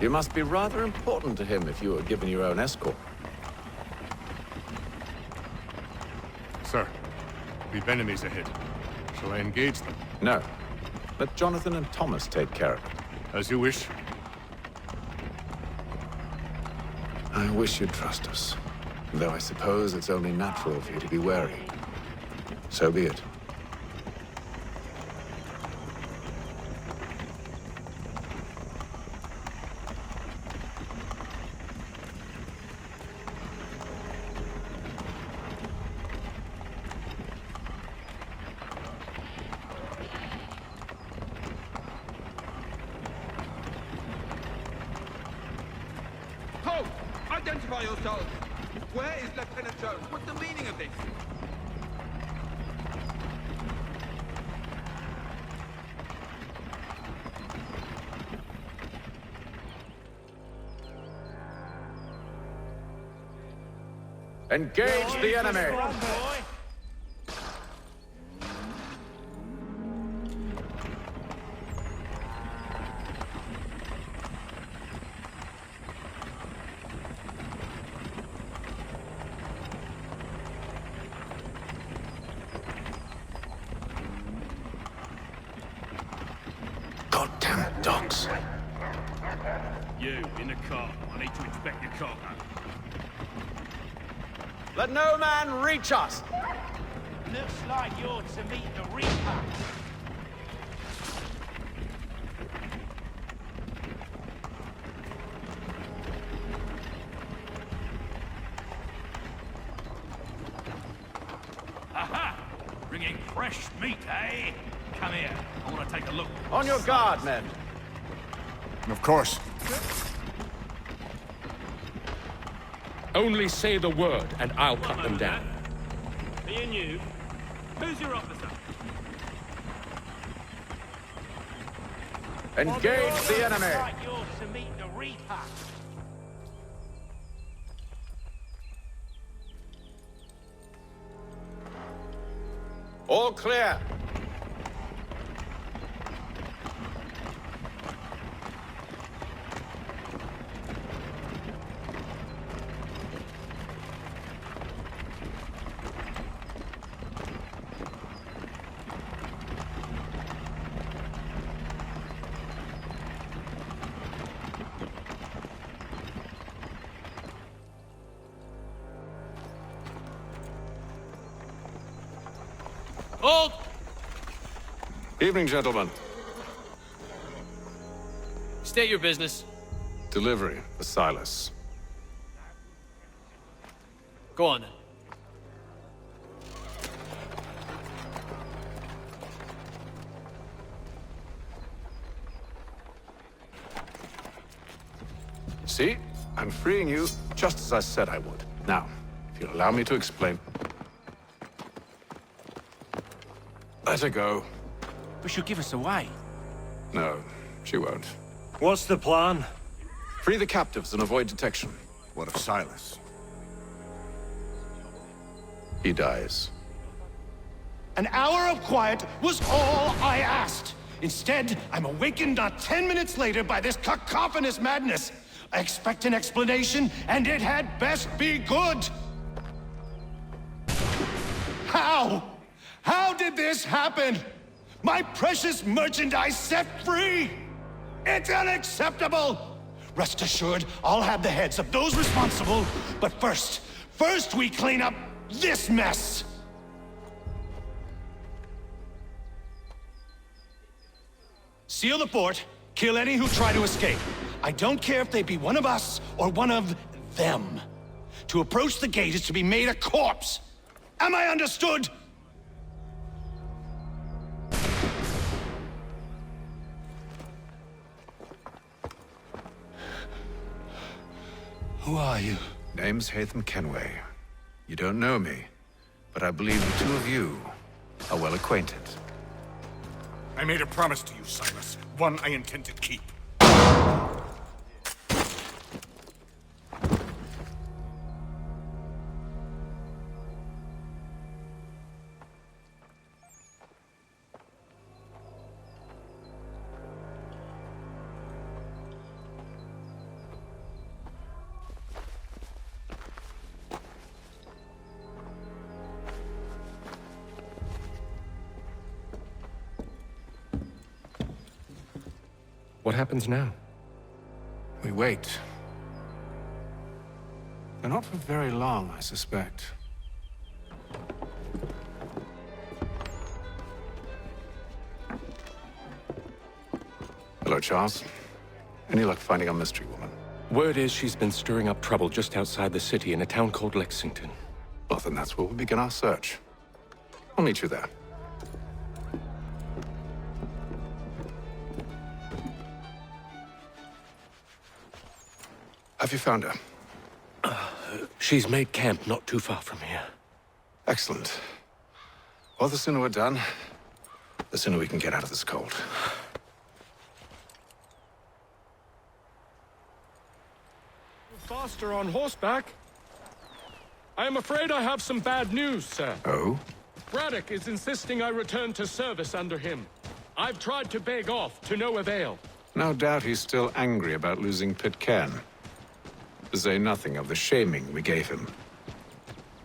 You must be rather important to him if you were given your own escort. Sir, we've enemies ahead. Shall I engage them? No. Let Jonathan and Thomas take care of it. As you wish. I wish you'd trust us. Though I suppose it's only natural for you to be wary. So be it. Halt! Identify yourselves! Where is Lieutenant Jones? What's the meaning of this? Engage the enemy! Goddamn dogs. You, in the car. I need to inspect your cargo. Let no man reach us! Looks like you're to meet the Reaper. Aha! Bringing fresh meat, eh? Come here. I want to take a look. On your guard, men. Of course. Only say the word, and I'll cut them down. Being you, who's your officer? Engage the enemy! Looks like you're to meet the Reaper. All clear. Hold! Evening, gentlemen. State your business. Delivery for Silas. Go on then. See? I'm freeing you just as I said I would. Now, if you'll allow me to explain. Let her go. But she'll give us away. No, she won't. What's the plan? Free the captives and avoid detection. What of Silas? He dies. An hour of quiet was all I asked. Instead, I'm awakened not 10 minutes later by this cacophonous madness. I expect an explanation, and it had best be good. How? How did this happen? My precious merchandise set free! It's unacceptable! Rest assured, I'll have the heads of those responsible, but first we clean up this mess! Seal the fort, kill any who try to escape. I don't care if they be one of us or one of them. To approach the gate is to be made a corpse. Am I understood? Who are you? Name's Haytham Kenway. You don't know me, but I believe the two of you are well acquainted. I made a promise to you, Silas. One I intend to keep. What happens now? We wait. But not for very long, I suspect. Hello, Charles. Any luck finding our mystery woman? Word is she's been stirring up trouble just outside the city in a town called Lexington. Well, then that's where we'll begin our search. I'll meet you there. Have you found her? She's made camp not too far from here. Excellent. Well, the sooner we're done, the sooner we can get out of this cold. Faster on horseback. I am afraid I have some bad news, sir. Oh? Braddock is insisting I return to service under him. I've tried to beg off, to no avail. No doubt he's still angry about losing Pitcairn. To say nothing of the shaming we gave him.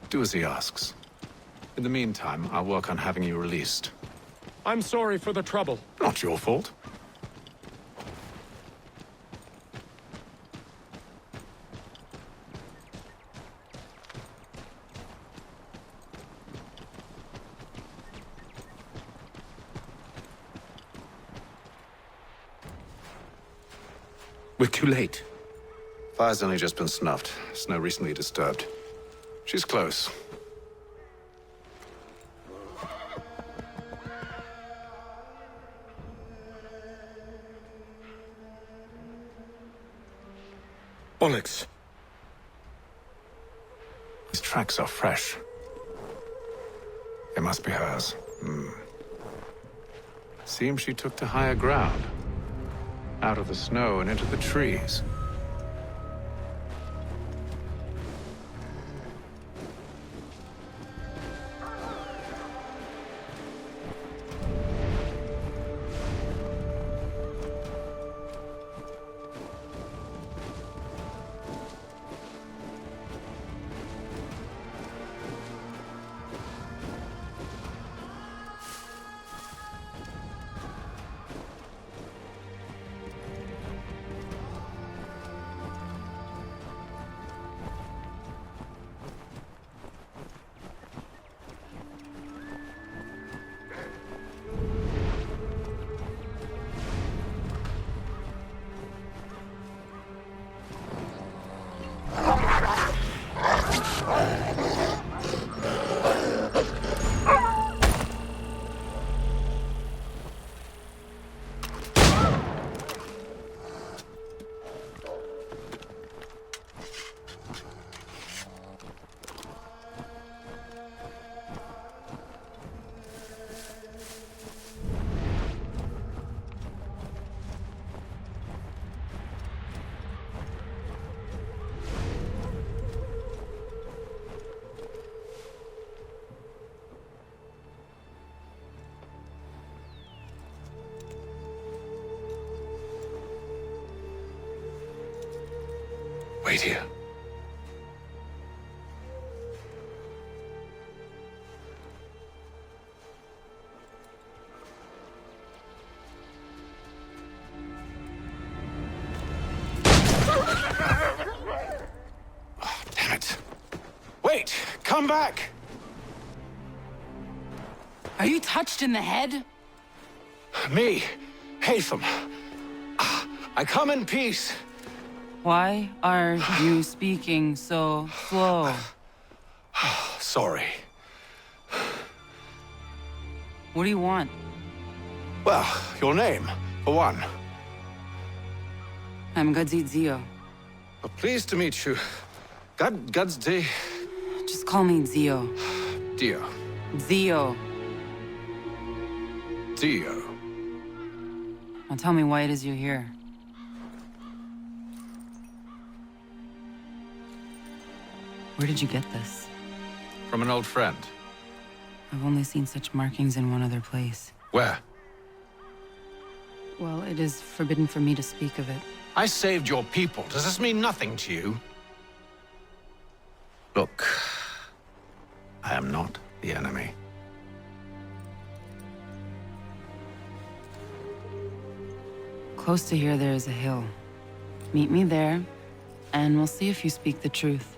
Do as he asks. In the meantime, I'll work on having you released. I'm sorry for the trouble. Not your fault. We're too late. Fire's only just been snuffed. Snow recently disturbed. She's close. Bollocks. These tracks are fresh. They must be hers. Seems she took to higher ground. Out of the snow and into the trees. Wait here. Oh, damn it. Wait! Come back! Are you touched in the head? Me, Haytham. I come in peace. Why are you speaking so slow? Sorry. What do you want? Well, your name, for one. I'm Gadzit Zio. Pleased to meet you. God's day. Just call me Zio. Dio. Zio. Dio. Now tell me why it is you're here. Where did you get this? From an old friend. I've only seen such markings in one other place. Where? Well, it is forbidden for me to speak of it. I saved your people. Does this mean nothing to you? Look, I am not the enemy. Close to here, there is a hill. Meet me there, and we'll see if you speak the truth.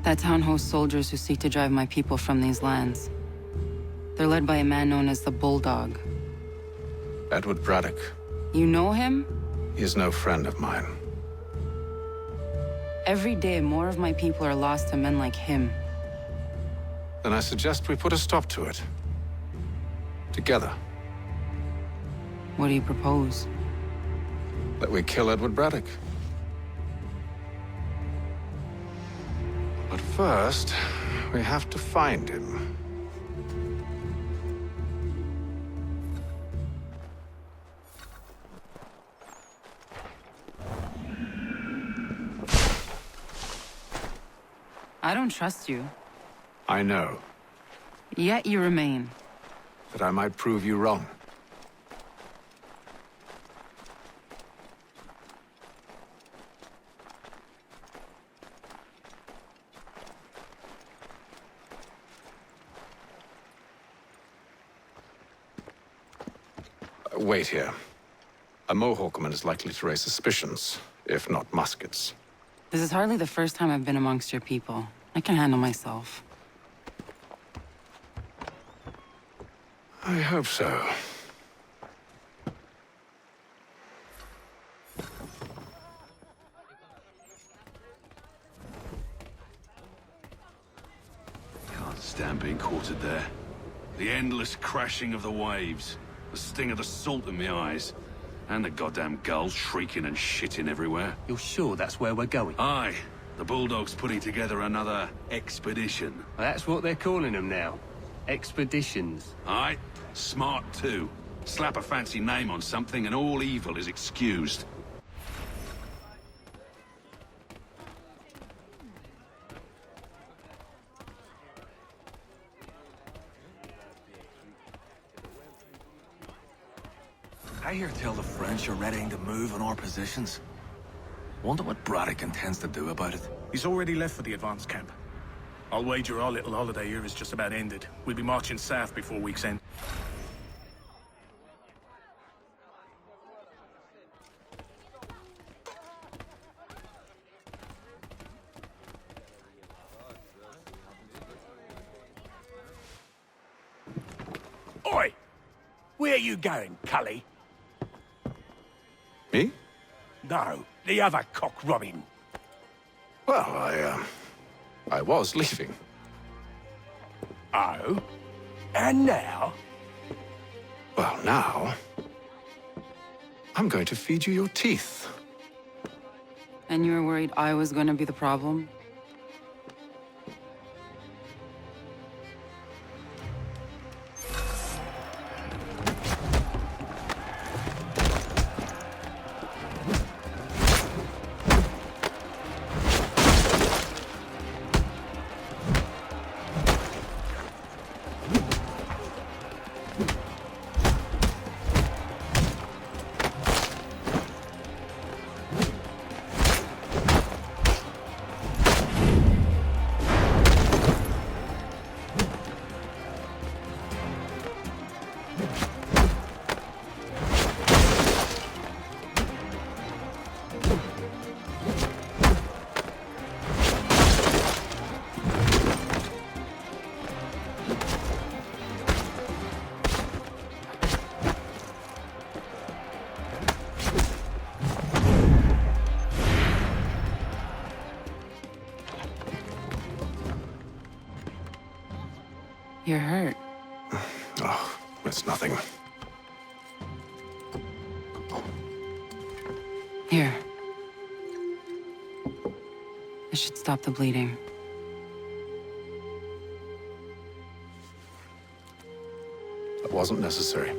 That town hosts soldiers who seek to drive my people from these lands. They're led by a man known as the Bulldog. Edward Braddock. You know him? He is no friend of mine. Every day, more of my people are lost to men like him. Then I suggest we put a stop to it. Together. What do you propose? That we kill Edward Braddock. But first, we have to find him. I don't trust you. I know. Yet you remain. That I might prove you wrong. Wait here. A Mohawkman is likely to raise suspicions, if not muskets. This is hardly the first time I've been amongst your people. I can handle myself. I hope so. Can't stand being quartered there. The endless crashing of the waves. The sting of the salt in my eyes. And the goddamn gulls shrieking and shitting everywhere. You're sure that's where we're going? Aye. The Bulldog's putting together another expedition. That's what they're calling them now. Expeditions. Aye. Smart too. Slap a fancy name on something and all evil is excused. I hear tell the French are readying to move on our positions. Wonder what Braddock intends to do about it. He's already left for the advance camp. I'll wager our little holiday here is just about ended. We'll be marching south before week's end. Oi! Where you going, Cully? Me? No, the other cock Robin. Well, I was leaving. Oh? And now? Well, now... I'm going to feed you your teeth. And you were worried I was going to be the problem? You're hurt. Oh, it's nothing. Here. This should stop the bleeding. That wasn't necessary.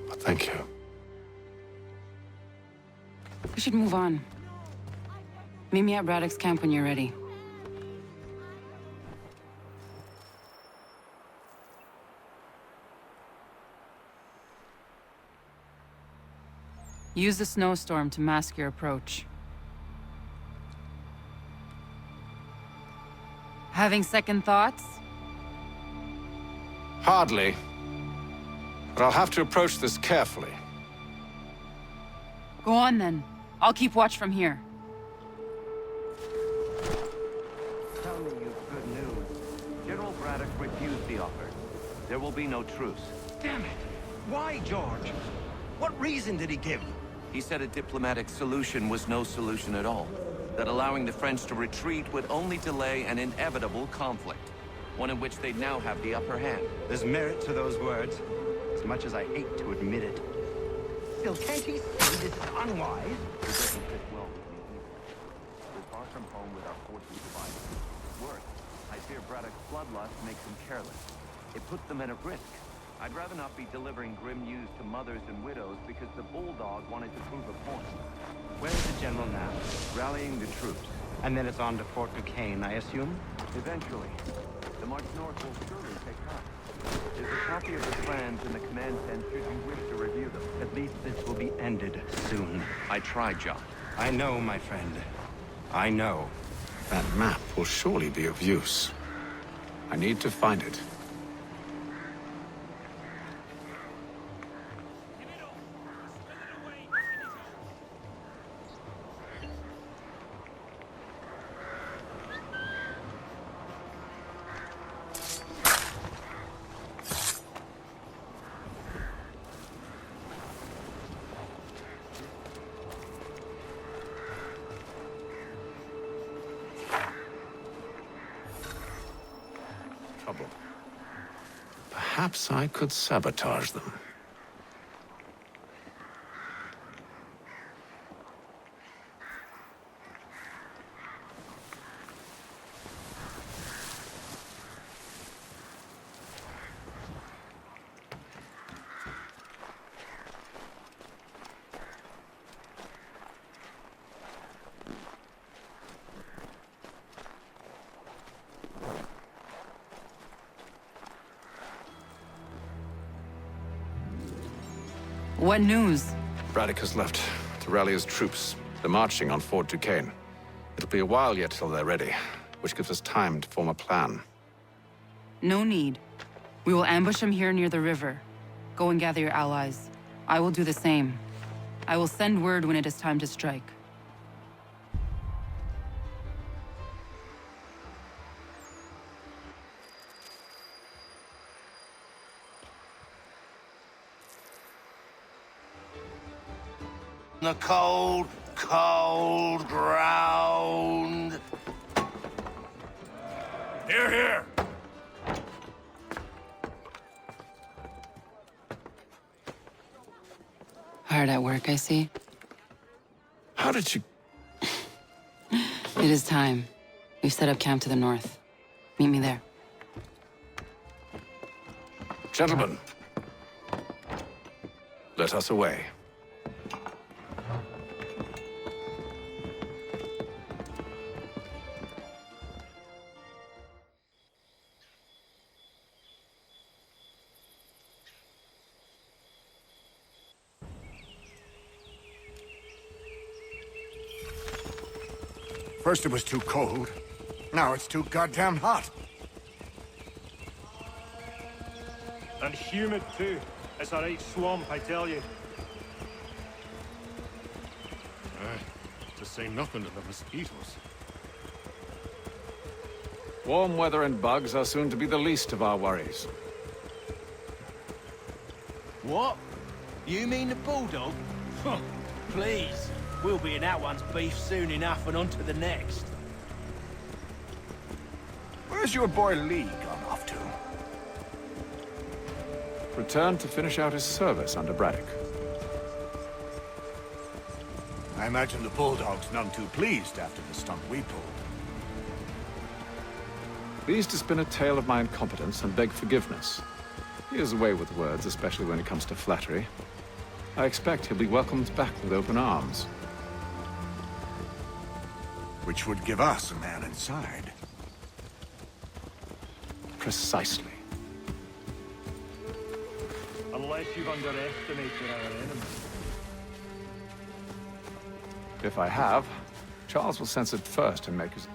But thank you. We should move on. Meet me at Braddock's camp when you're ready. Use the snowstorm to mask your approach. Having second thoughts? Hardly. But I'll have to approach this carefully. Go on then. I'll keep watch from here. Tell me you've good news. General Braddock refused the offer. There will be no truce. Damn it! Why, George? What reason did he give? He said a diplomatic solution was no solution at all. That allowing the French to retreat would only delay an inevitable conflict. One in which they'd now have the upper hand. There's merit to those words, as much as I hate to admit it. Still, can't he see this is unwise? It doesn't fit well with me either. We're far from home with our forces divided. Worse, I fear Braddock's bloodlust makes him careless. It puts the men at risk. I'd rather not be delivering grim news to mothers and widows because the Bulldog wanted to prove a point. Where's the general now? Rallying the troops. And then it's on to Fort Duquesne, I assume? Eventually. The march north will surely take time. There's a copy of the plans in the command tent should you wish to review them. At least this will be ended soon. I tried, John. I know, my friend. I know. That map will surely be of use. I need to find it. Perhaps I could sabotage them. What news? Braddock has left to rally his troops. They're marching on Fort Duquesne. It'll be a while yet till they're ready, which gives us time to form a plan. No need. We will ambush him here near the river. Go and gather your allies. I will do the same. I will send word when it is time to strike. The cold, cold ground. Here, here. Hard at work, I see. How did you... It is time. We've set up camp to the north. Meet me there. Gentlemen, let us away. First it was too cold. Now it's too goddamn hot. And humid too. It's a right swamp, I tell you. To say nothing of the mosquitoes. Warm weather and bugs are soon to be the least of our worries. What? You mean the Bulldog? Huh, please. We'll be in that one's beef soon enough and on to the next. Where's your boy Lee gone off to? Returned to finish out his service under Braddock. I imagine the Bulldog's none too pleased after the stunt we pulled. Pleased to spin a tale of my incompetence and beg forgiveness. He has a way with words, especially when it comes to flattery. I expect he'll be welcomed back with open arms. Which would give us a man inside. Precisely. Unless you've underestimated our enemy. If I have, Charles will sense it first and make his...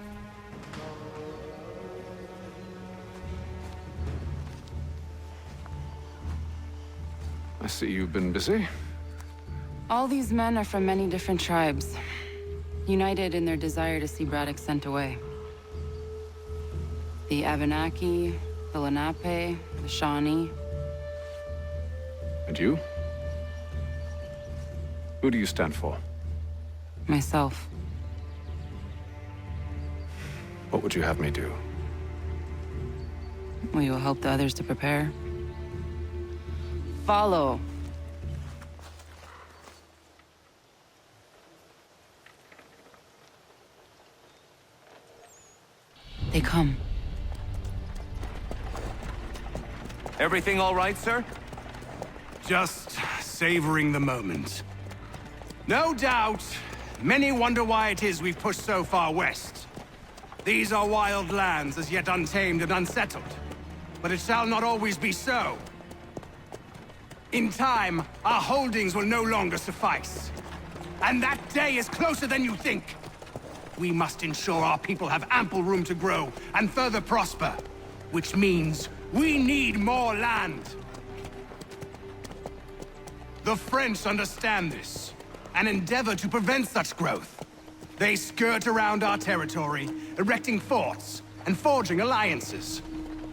I see you've been busy. All these men are from many different tribes, united in their desire to see Braddock sent away. The Abenaki, the Lenape, the Shawnee. And you? Who do you stand for? Myself. What would you have me do? Will you help the others to prepare? Follow. They come. Everything all right, sir? Just savoring the moment. No doubt, many wonder why it is we've pushed so far west. These are wild lands, as yet untamed and unsettled. But it shall not always be so. In time, our holdings will no longer suffice. And that day is closer than you think. We must ensure our people have ample room to grow and further prosper. Which means we need more land. The French understand this, and endeavor to prevent such growth. They skirt around our territory, erecting forts and forging alliances,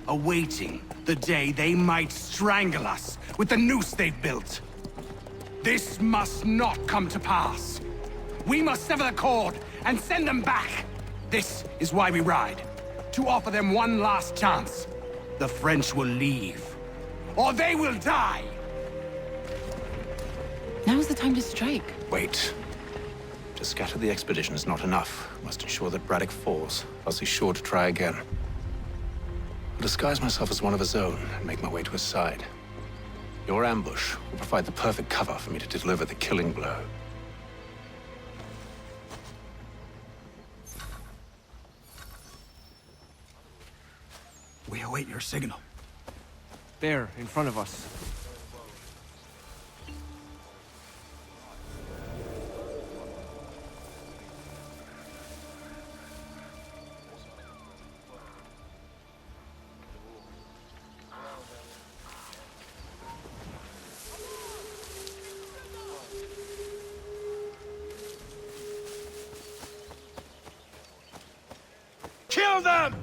awaiting the day they might strangle us with the noose they've built. This must not come to pass. We must sever the cord and send them back. This is why we ride, to offer them one last chance. The French will leave, or they will die. Now's the time to strike. Wait. To scatter the expedition is not enough. We must ensure that Braddock falls, else he's sure to try again. I'll disguise myself as one of his own and make my way to his side. Your ambush will provide the perfect cover for me to deliver the killing blow. We await your signal. There, in front of us. Kill them!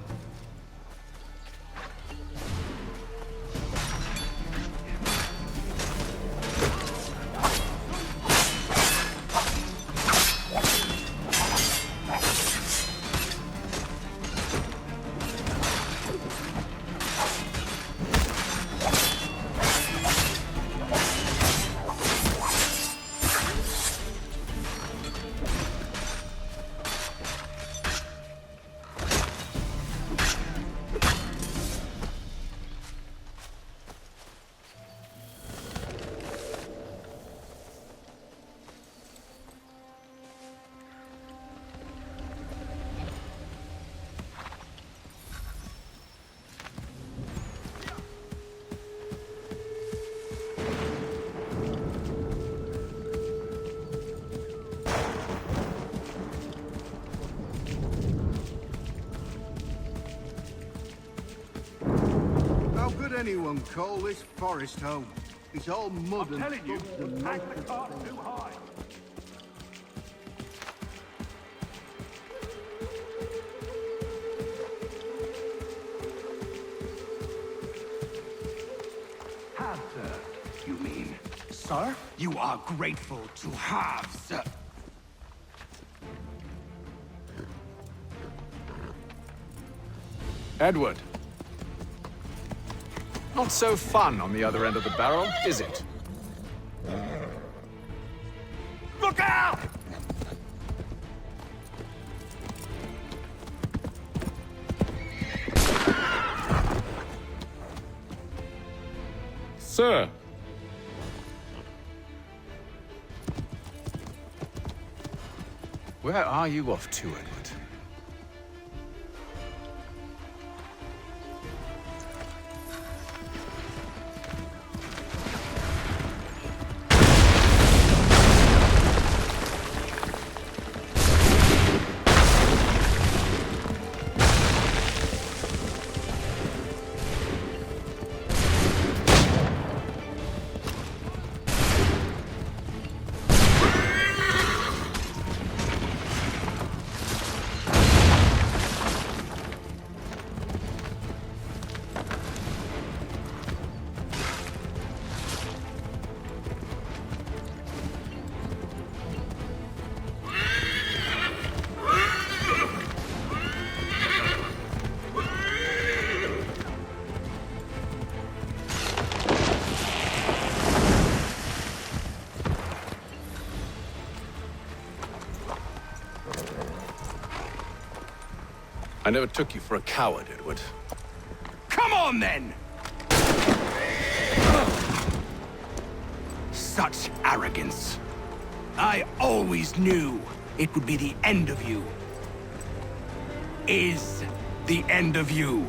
How could anyone call this forest home? It's all mud and Telling you, stubs and pack the cart too high. Have served, you mean? Sir? You are grateful to have, sir. Edward. Not so fun on the other end of the barrel, is it? Look out! Sir. Where are you off to, Edward? I never took you for a coward, Edward. Come on, then! Such arrogance. I always knew it would be the end of you. Is the end of you.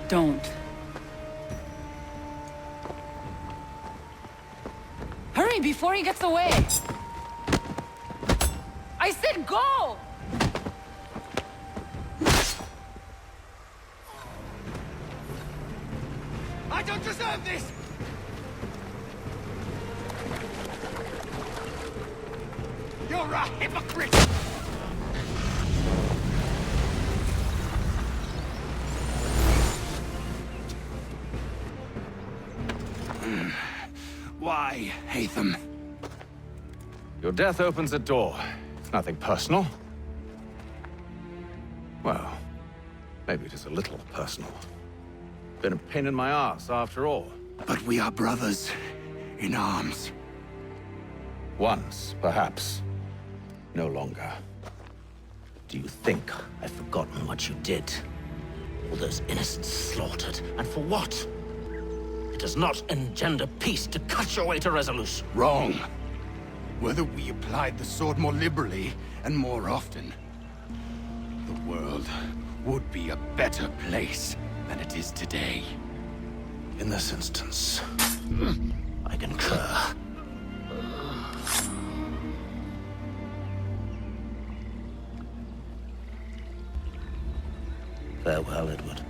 Don't. Hurry before he gets away! I said go! I don't deserve this! You're a hypocrite! Why, Haytham? Your death opens a door. It's nothing personal. Well, maybe it is a little personal. Been a pain in my ass, after all. But we are brothers in arms. Once, perhaps. No longer. Do you think I've forgotten what you did? All those innocents slaughtered, and for what? It does not engender peace to cut your way to resolution. Wrong. Whether we applied the sword more liberally and more often, the world would be a better place than it is today. In this instance, I concur. Farewell, Edward.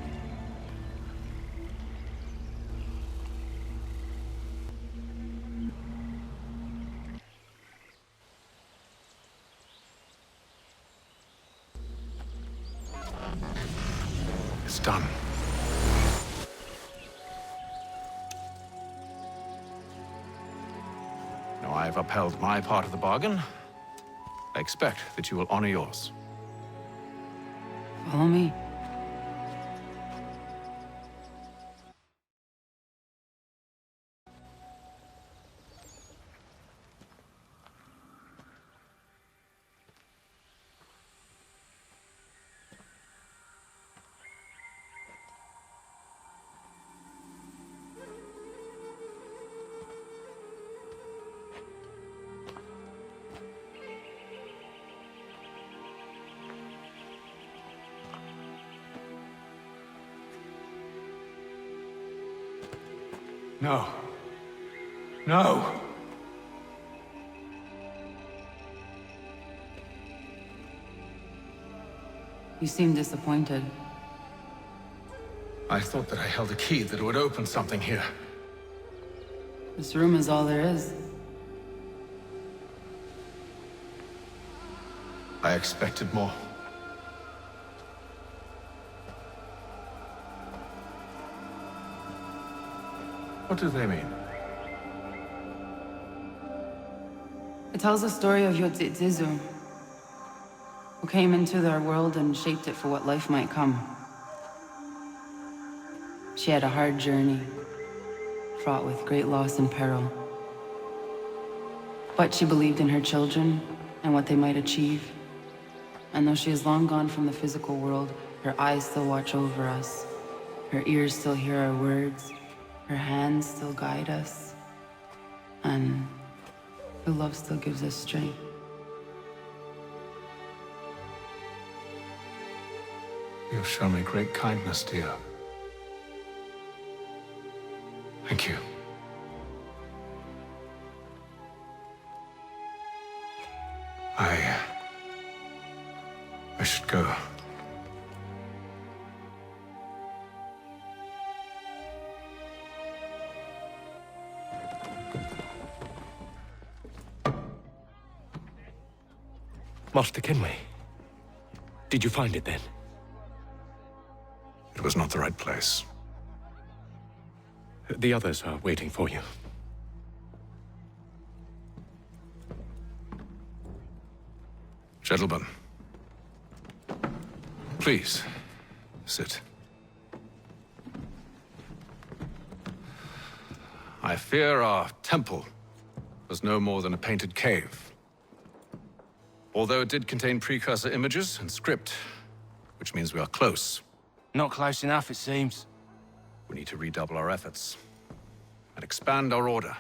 It's done. Now I have upheld my part of the bargain. I expect that you will honor yours. Follow me. No. No! You seem disappointed. I thought that I held a key that would open something here. This room is all there is. I expected more. What do they mean? It tells the story of Yotzitzizu, who came into their world and shaped it for what life might come. She had a hard journey, fraught with great loss and peril. But she believed in her children and what they might achieve. And though she is long gone from the physical world, her eyes still watch over us. Her ears still hear our words. Her hands still guide us. And her love still gives us strength. You have shown me great kindness, dear. Thank you. I should go. Master Kenway, did you find it then? It was not the right place. The others are waiting for you. Gentlemen, please, sit. I fear our temple was no more than a painted cave. Although it did contain precursor images and script, which means we are close. Not close enough, it seems. We need to redouble our efforts and expand our order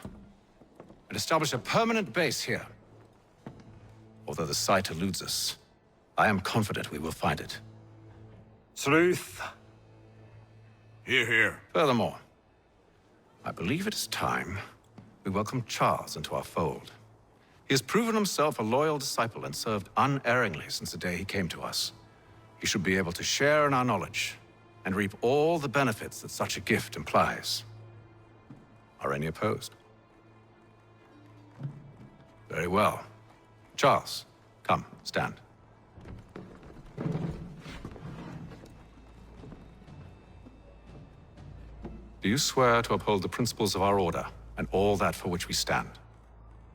and establish a permanent base here. Although the site eludes us, I am confident we will find it. Truth. Hear, hear. Furthermore, I believe it is time we welcome Charles into our fold. He has proven himself a loyal disciple and served unerringly since the day he came to us. He should be able to share in our knowledge and reap all the benefits that such a gift implies. Are any opposed? Very well. Charles, come, stand. Do you swear to uphold the principles of our order and all that for which we stand?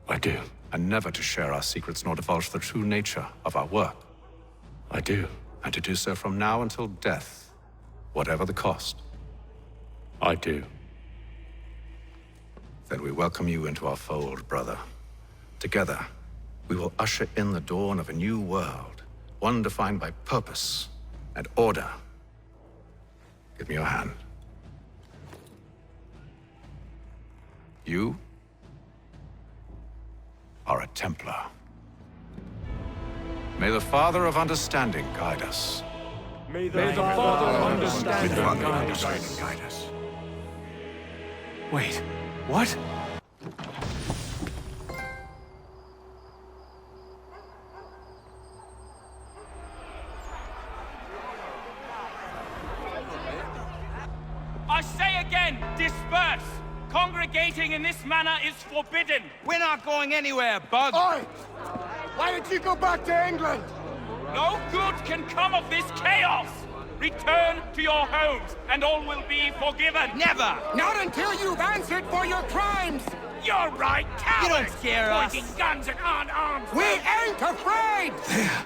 I do. And never to share our secrets nor divulge the true nature of our work? I do. And to do so from now until death, whatever the cost? I do. Then we welcome you into our fold, brother. Together, we will usher in the dawn of a new world, one defined by purpose and order. Give me your hand. You are a Templar. May the Father of Understanding guide us. May the Father of Understanding guide us. Wait, what? I say again, disperse! Congregating in this manner is forbidden! We're not going anywhere, Bug! Oi! Why did you go back to England? No good can come of this chaos! Return to your homes, and all will be forgiven! Never! Not until you've answered for your crimes! You're right, cowards! You don't scare us! Pointing guns and aren't armed! We ain't afraid! There.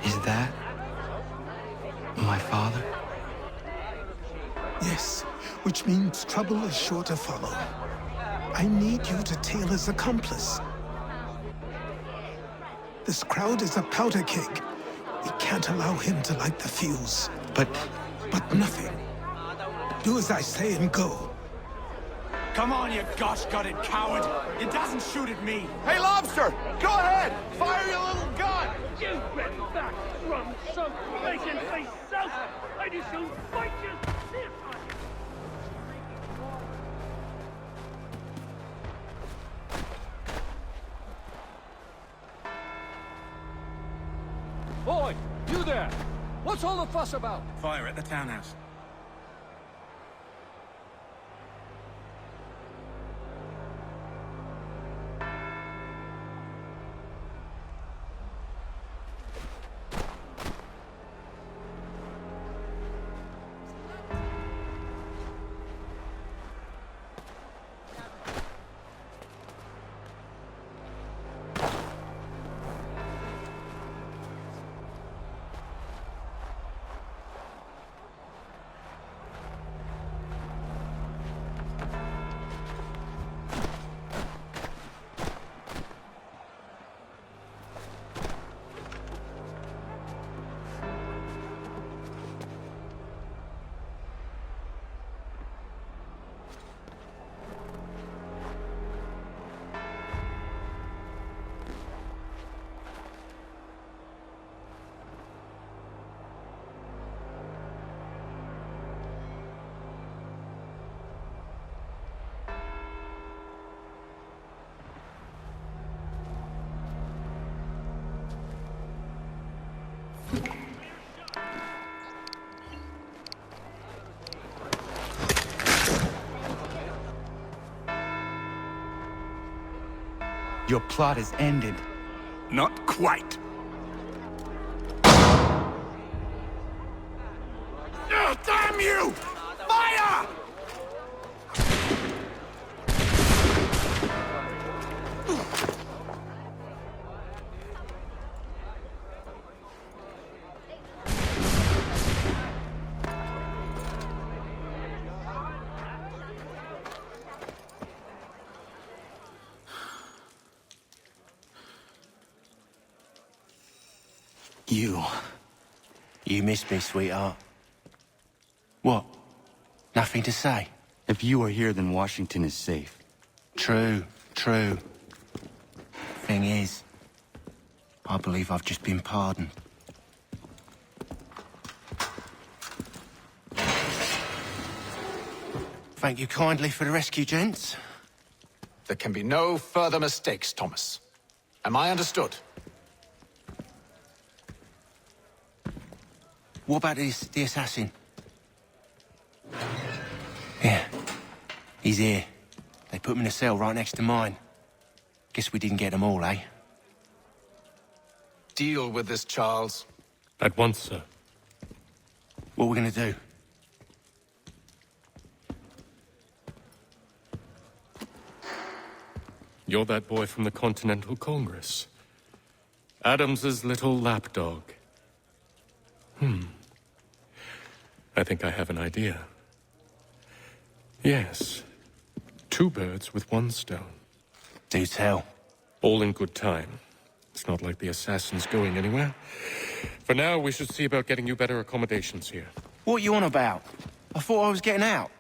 Is that my father? Yes, which means trouble is sure to follow. I need you to tail his accomplice. This crowd is a powder keg. We can't allow him to light the fuse. But nothing. Do as I say and go. Come on, you gosh-gutted coward! It doesn't shoot at me! Hey, Lobster! Go ahead! Fire your little gun! You been back from some bacon-faced south! I just shall fight you! Boy, you there! What's all the fuss about? Fire at the townhouse. Your plot is ended. Not quite. Oh, damn you! Fire! You miss me, sweetheart. What? Nothing to say? If you are here, then Washington is safe. True. Thing is, I believe I've just been pardoned. Thank you kindly for the rescue, gents. There can be no further mistakes, Thomas. Am I understood? What about the assassin? Yeah. He's here. They put him in a cell right next to mine. Guess we didn't get them all, eh? Deal with this, Charles. At once, sir. What are we gonna do? You're that boy from the Continental Congress. Adams's little lapdog. I think I have an idea. Yes. 2 birds with 1 stone. Do tell. All in good time. It's not like the assassin's going anywhere. For now, we should see about getting you better accommodations here. What are you on about? I thought I was getting out.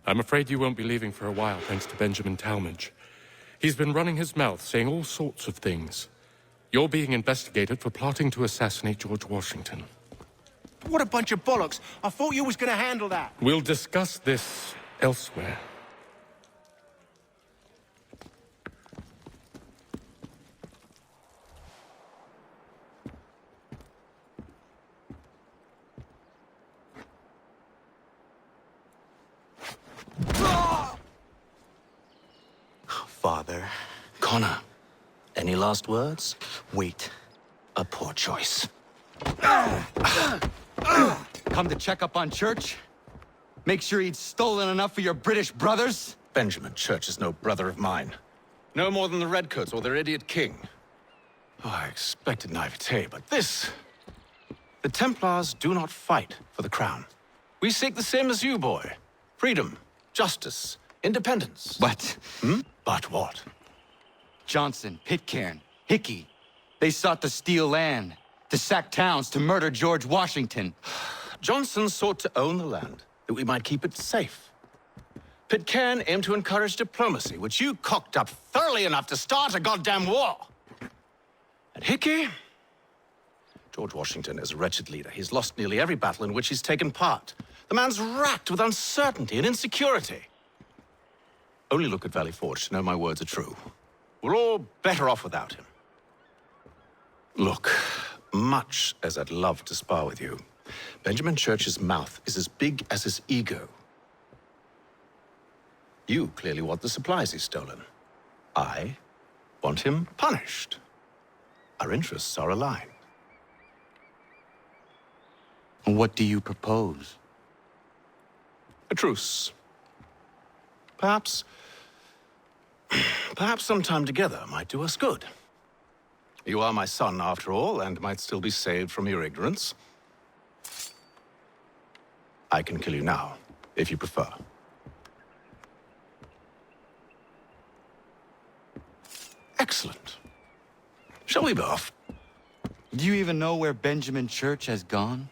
I'm afraid you won't be leaving for a while, thanks to Benjamin Talmadge. He's been running his mouth, saying all sorts of things. You're being investigated for plotting to assassinate George Washington. What a bunch of bollocks. I thought you was gonna handle that. We'll discuss this elsewhere. Father. Connor, any last words? Wait. A poor choice. Come to check up on Church? Make sure he'd stolen enough for your British brothers? Benjamin Church is no brother of mine. No more than the Redcoats or their idiot king. Oh, I expected naivete, but this... The Templars do not fight for the crown. We seek the same as you, boy. Freedom, justice, independence. But... But what? Johnson, Pitcairn, Hickey, they sought to steal land, to sack towns, to murder George Washington. Johnson sought to own the land, that we might keep it safe. Pitcairn aimed to encourage diplomacy, which you cocked up thoroughly enough to start a goddamn war. And Hickey? George Washington is a wretched leader. He's lost nearly every battle in which he's taken part. The man's racked with uncertainty and insecurity. Only look at Valley Forge to know my words are true. We're all better off without him. Look, much as I'd love to spar with you, Benjamin Church's mouth is as big as his ego. You clearly want the supplies he's stolen. I want him punished. Our interests are aligned. What do you propose? A truce. Perhaps some time together might do us good. You are my son, after all, and might still be saved from your ignorance. I can kill you now, if you prefer. Excellent. Shall we be off? Do you even know where Benjamin Church has gone?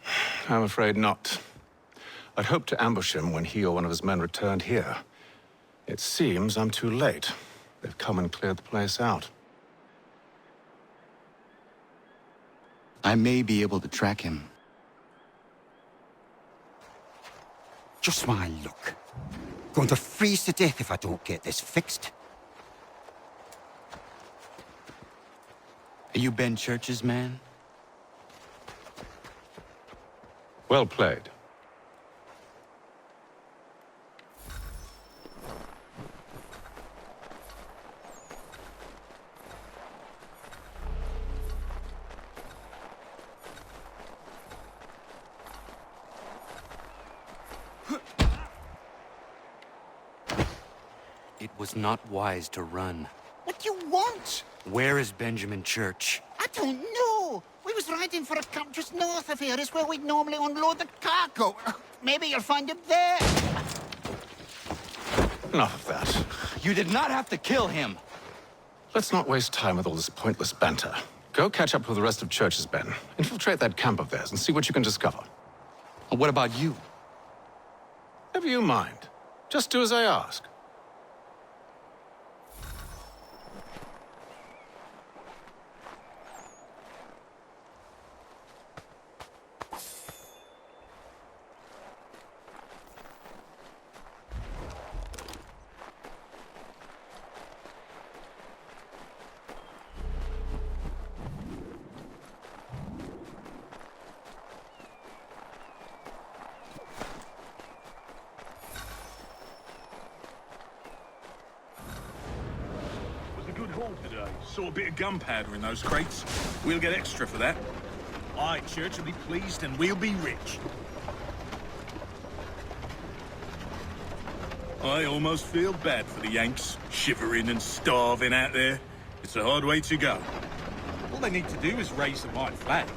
I'm afraid not. I'd hoped to ambush him when he or one of his men returned here. It seems I'm too late. They've come and cleared the place out. I may be able to track him. Just my luck. Going to freeze to death if I don't get this fixed. Are you Ben Church's man? Well played. It was not wise to run. What do you want? Where is Benjamin Church? I don't know. We was riding for a camp just north of here. Is where we'd normally unload the cargo. Maybe you'll find him there. Enough of that. You did not have to kill him. Let's not waste time with all this pointless banter. Go catch up with the rest of Church's men. Infiltrate that camp of theirs and see what you can discover. And what about you? Never you mind. Just do as I ask. Today. Saw a bit of gunpowder in those crates. We'll get extra for that. Aye, Church will be pleased and we'll be rich. I almost feel bad for the Yanks, shivering and starving out there. It's a hard way to go. All they need to do is raise the white flag.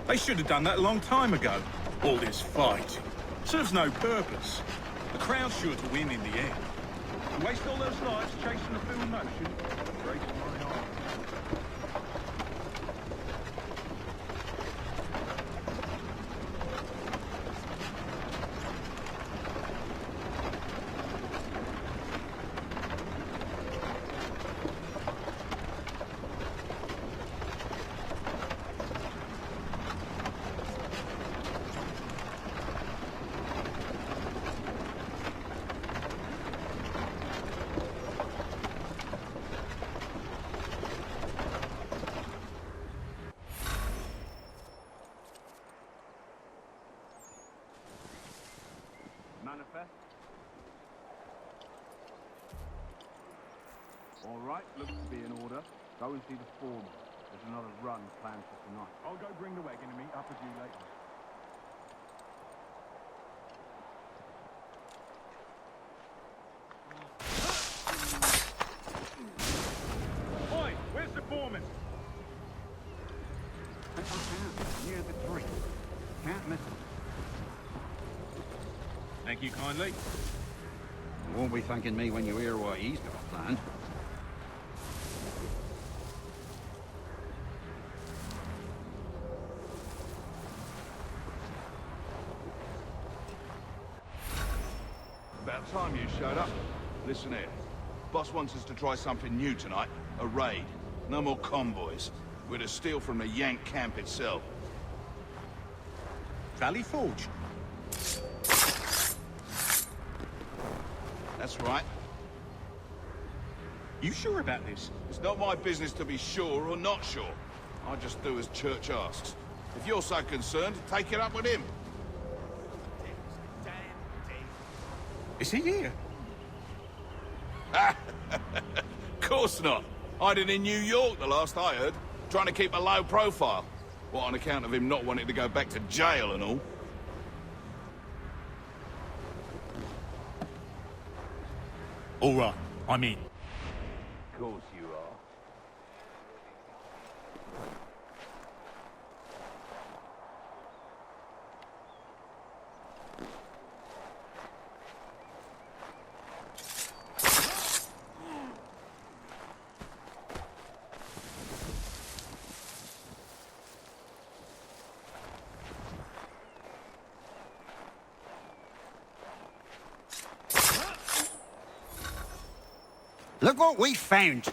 They should have done that a long time ago. All this fighting serves no purpose. The crowd's sure to win in the end. To waste all those lives chasing a field motion breaks my heart. Manifest. All right, looks to be in order. Go and see the foreman. There's another run planned for tonight. I'll go bring the wagon and meet up with you later. Oi, where's the foreman? Near the tree. Can't miss it. Thank you kindly. You won't be thanking me when you hear what he's got planned. About time you showed up. Listen here. Boss wants us to try something new tonight. A raid. No more convoys. We're to steal from the Yank camp itself. Valley Forge. That's right. You sure about this? It's not my business to be sure or not sure. I just do as Church asks. If you're so concerned, take it up with him. Is he here? Of course not. Hiding in New York, the last I heard. Trying to keep a low profile. What, on account of him not wanting to go back to jail and all? All right, I'm in. Of course you are. Look what we found.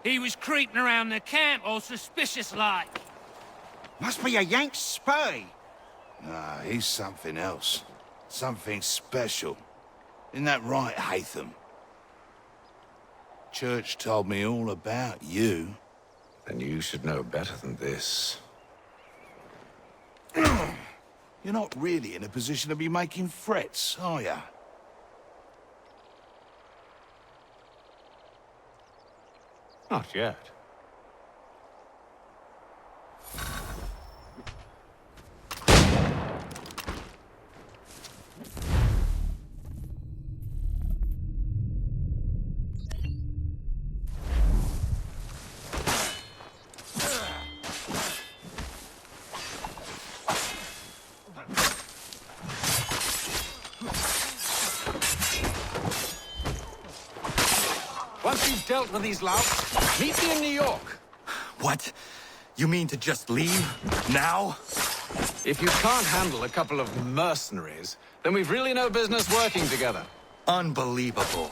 He was creeping around the camp all suspicious-like. Must be a Yank spy. Nah, he's something else. Something special. Isn't that right, Haytham? Church told me all about you. Then you should know better than this. You're not really in a position to be making threats, are ya? Not yet. dealt with these louts, meet me in New York. What? You mean to just leave? Now? If you can't handle a couple of mercenaries, then we've really no business working together. Unbelievable.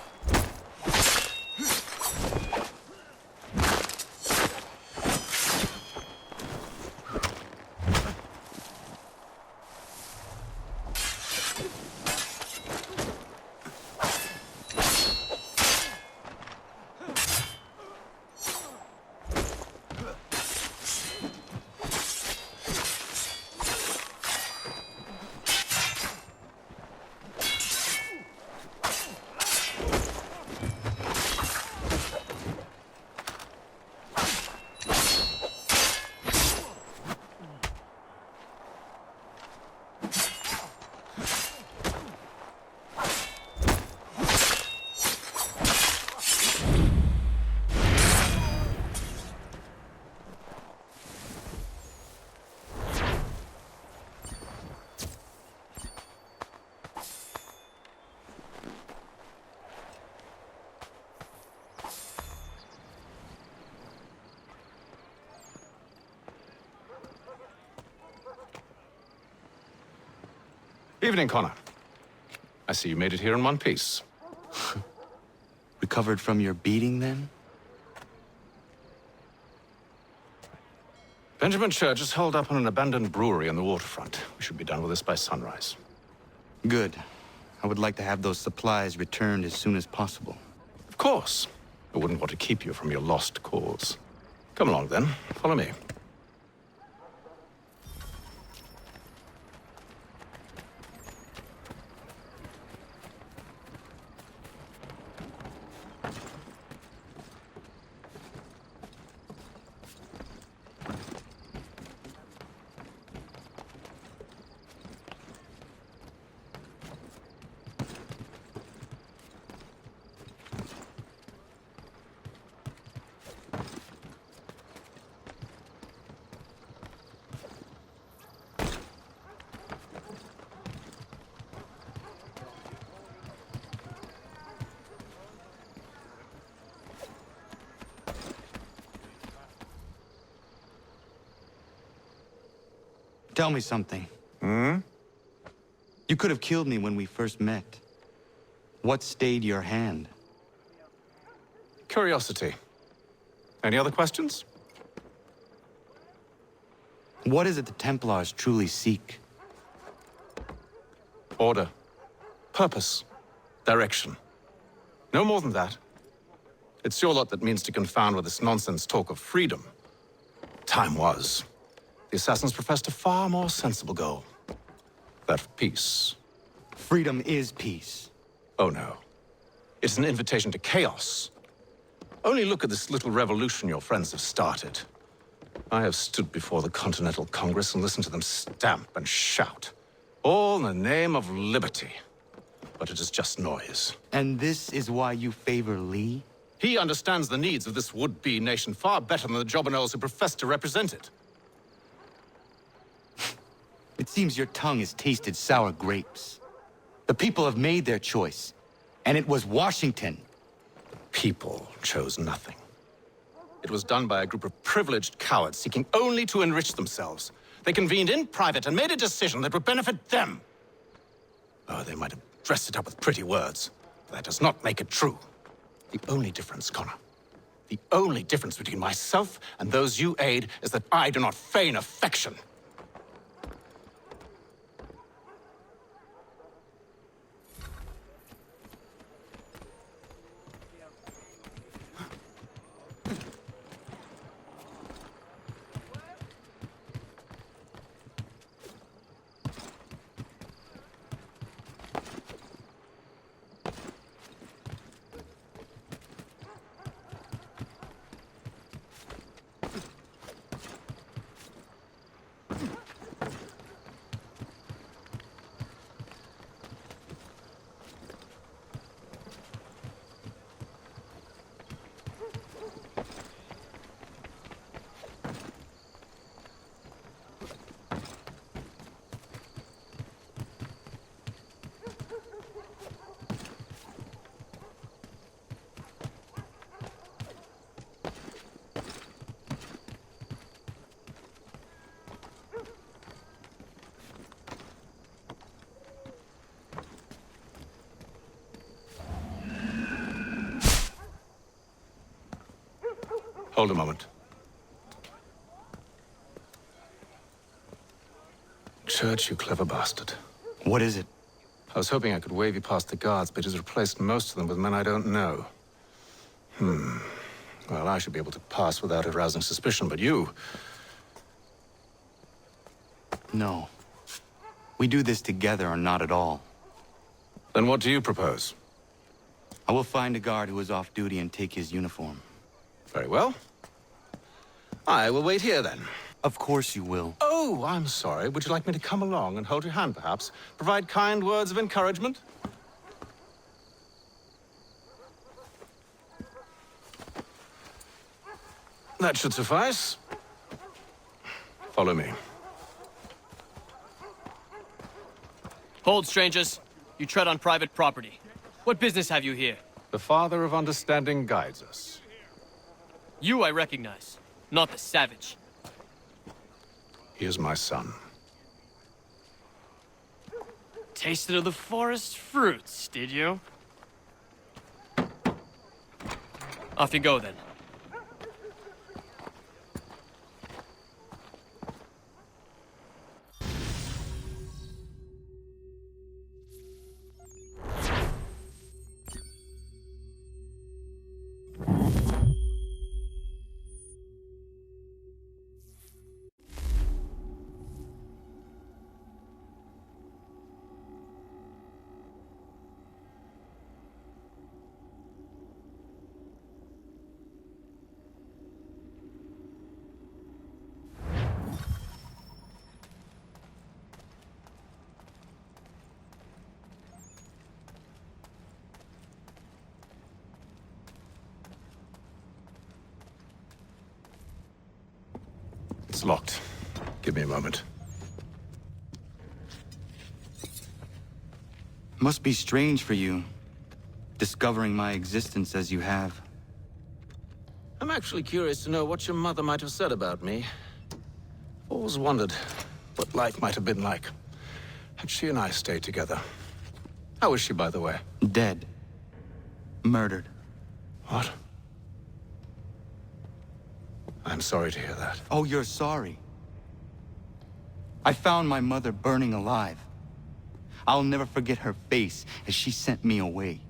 Evening, Connor. I see you made it here in one piece. Recovered from your beating, then? Benjamin Church is holed up on an abandoned brewery on the waterfront. We should be done with this by sunrise. Good. I would like to have those supplies returned as soon as possible. Of course. I wouldn't want to keep you from your lost cause. Come along, then. Follow me. Tell me something. You could have killed me when we first met. What stayed your hand? Curiosity. Any other questions? What is it the Templars truly seek? Order. Purpose. Direction. No more than that. It's your lot that means to confound with this nonsense talk of freedom. Time was. The assassins professed a far more sensible goal. That of peace. Freedom is peace. Oh, no. It's an invitation to chaos. Only look at this little revolution your friends have started. I have stood before the Continental Congress and listened to them stamp and shout. All in the name of liberty. But it is just noise. And this is why you favor Lee? He understands the needs of this would-be nation far better than the jobberknolls who profess to represent it. It seems your tongue has tasted sour grapes. The people have made their choice, and it was Washington. The people chose nothing. It was done by a group of privileged cowards seeking only to enrich themselves. They convened in private and made a decision that would benefit them. Oh, they might have dressed it up with pretty words, but that does not make it true. The only difference, Connor, the only difference between myself and those you aid is that I do not feign affection. Hold a moment. Church, you clever bastard. What is it? I was hoping I could wave you past the guards, but he's replaced most of them with men I don't know. Well, I should be able to pass without arousing suspicion, but you... No. We do this together or not at all. Then what do you propose? I will find a guard who is off duty and take his uniform. Very well. I will wait here, then. Of course you will. Oh, I'm sorry. Would you like me to come along and hold your hand, perhaps? Provide kind words of encouragement? That should suffice. Follow me. Hold, strangers. You tread on private property. What business have you here? The Father of Understanding guides us. You I recognize, not the savage. He is my son. Tasted of the forest fruits, did you? Off you go, then. It's locked. Give me a moment. Must be strange for you, discovering my existence as you have. I'm actually curious to know what your mother might have said about me. Always wondered what life might have been like had she and I stayed together. How is she, by the way? Dead. Murdered. What? I'm sorry to hear that. Oh, you're sorry. I found my mother burning alive. I'll never forget her face as she sent me away.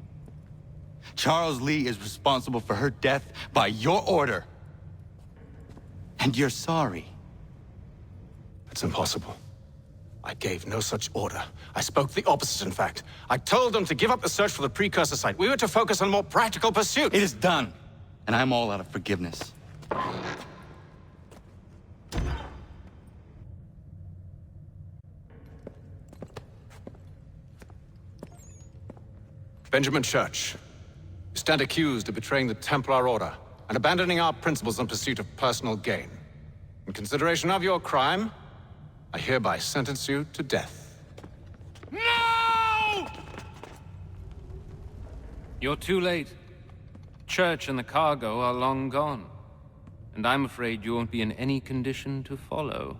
Charles Lee is responsible for her death by your order. And you're sorry. It's impossible. I gave no such order. I spoke the opposite, in fact. I told them to give up the search for the precursor site. We were to focus on more practical pursuits. It is done, and I'm all out of forgiveness. Benjamin Church, you stand accused of betraying the Templar Order and abandoning our principles in pursuit of personal gain. In consideration of your crime, I hereby sentence you to death. No! You're too late. Church and the cargo are long gone. And I'm afraid you won't be in any condition to follow.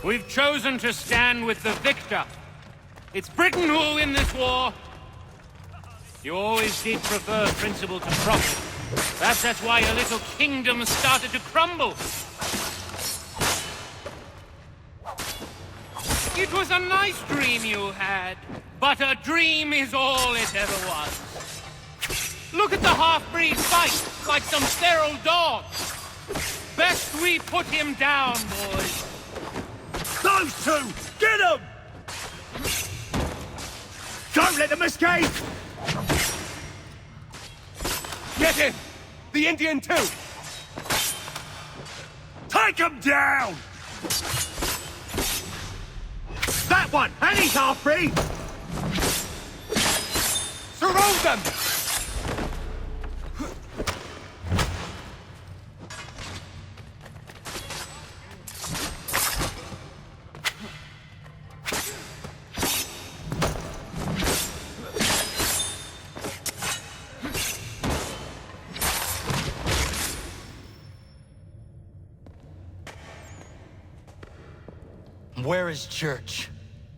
We've chosen to stand with the victor. It's Britain who will win this war. You always did prefer principle to profit. Perhaps that's why your little kingdom started to crumble. It was a nice dream you had, but a dream is all it ever was. Look at the half-breed fight, like some feral dog. Best we put him down, boys. Those two! Get them! Don't let them escape! Get him! The Indian too! Take them down! That one! And he's half-breed! Surround them! Where is Church?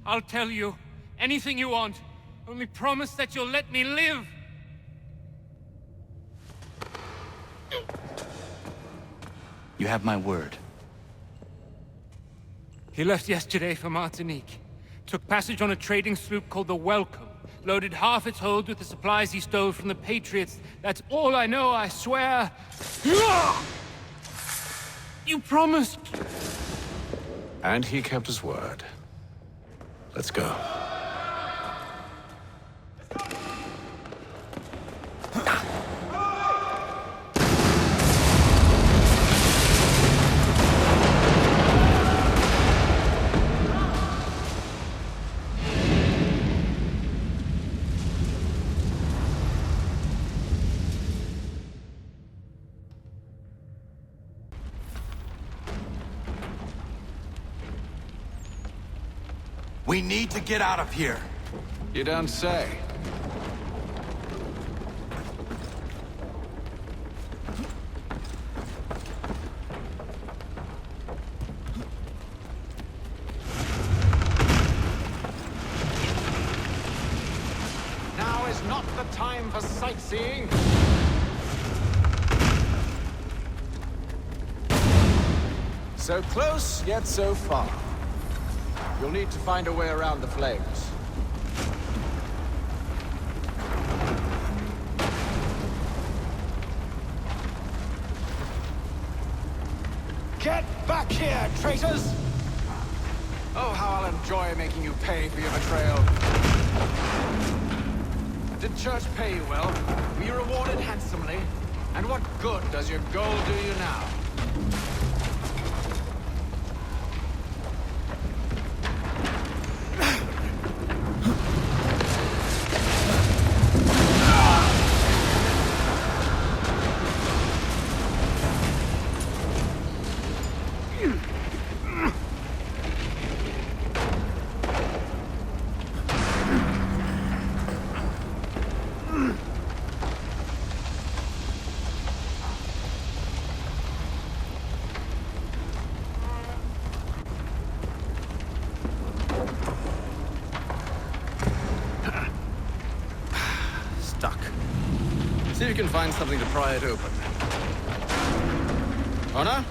I'll tell you anything you want. Only promise that you'll let me live. You have my word. He left yesterday for Martinique. Took passage on a trading sloop called the Welcome. Loaded half its hold with the supplies he stole from the Patriots. That's all I know, I swear. You promised. And he kept his word. Let's go. We need to get out of here. You don't say. Now is not the time for sightseeing. So close, yet so far. You'll need to find a way around the flames. Get back here, traitors! Oh, how I'll enjoy making you pay for your betrayal. Did Church pay you well? Were you rewarded handsomely? And what good does your gold do you now? See if you can find something to pry it open. Honor?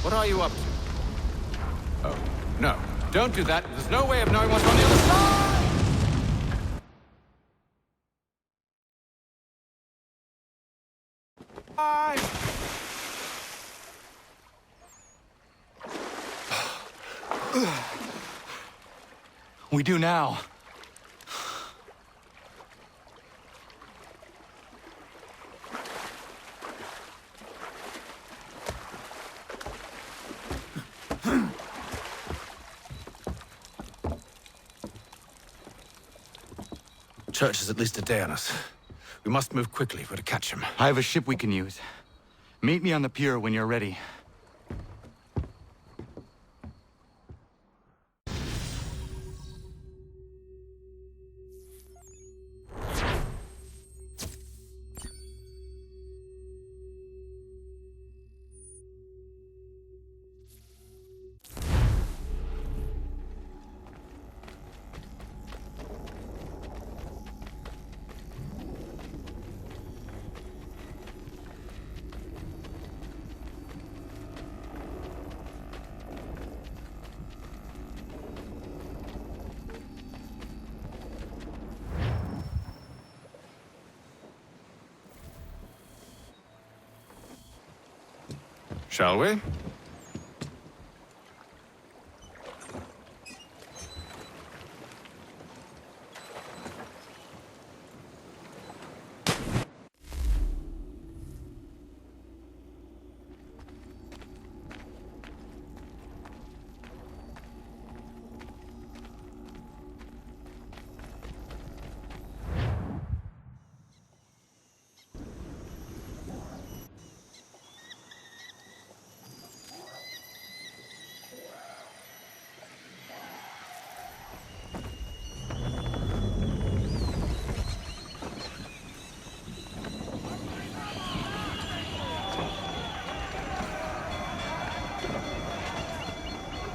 What are you up to? Oh, no. Don't do that. There's no way of knowing what's on the other side! We do now. Church is at least a day on us. We must move quickly if we're to catch him. I have a ship we can use. Meet me on the pier when you're ready. Shall we?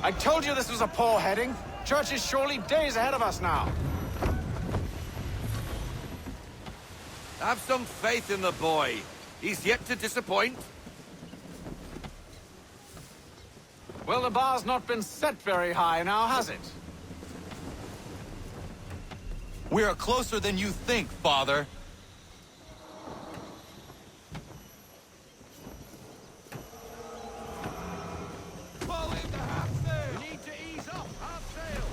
I told you this was a poor heading. Church is surely days ahead of us now. Have some faith in the boy. He's yet to disappoint. Well, the bar's not been set very high now, has it? We are closer than you think, Father. We need to ease up. Half sail.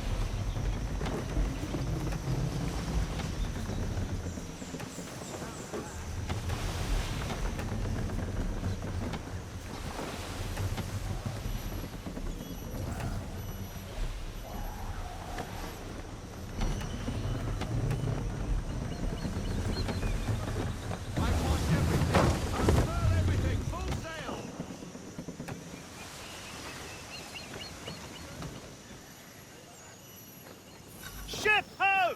Ship ho!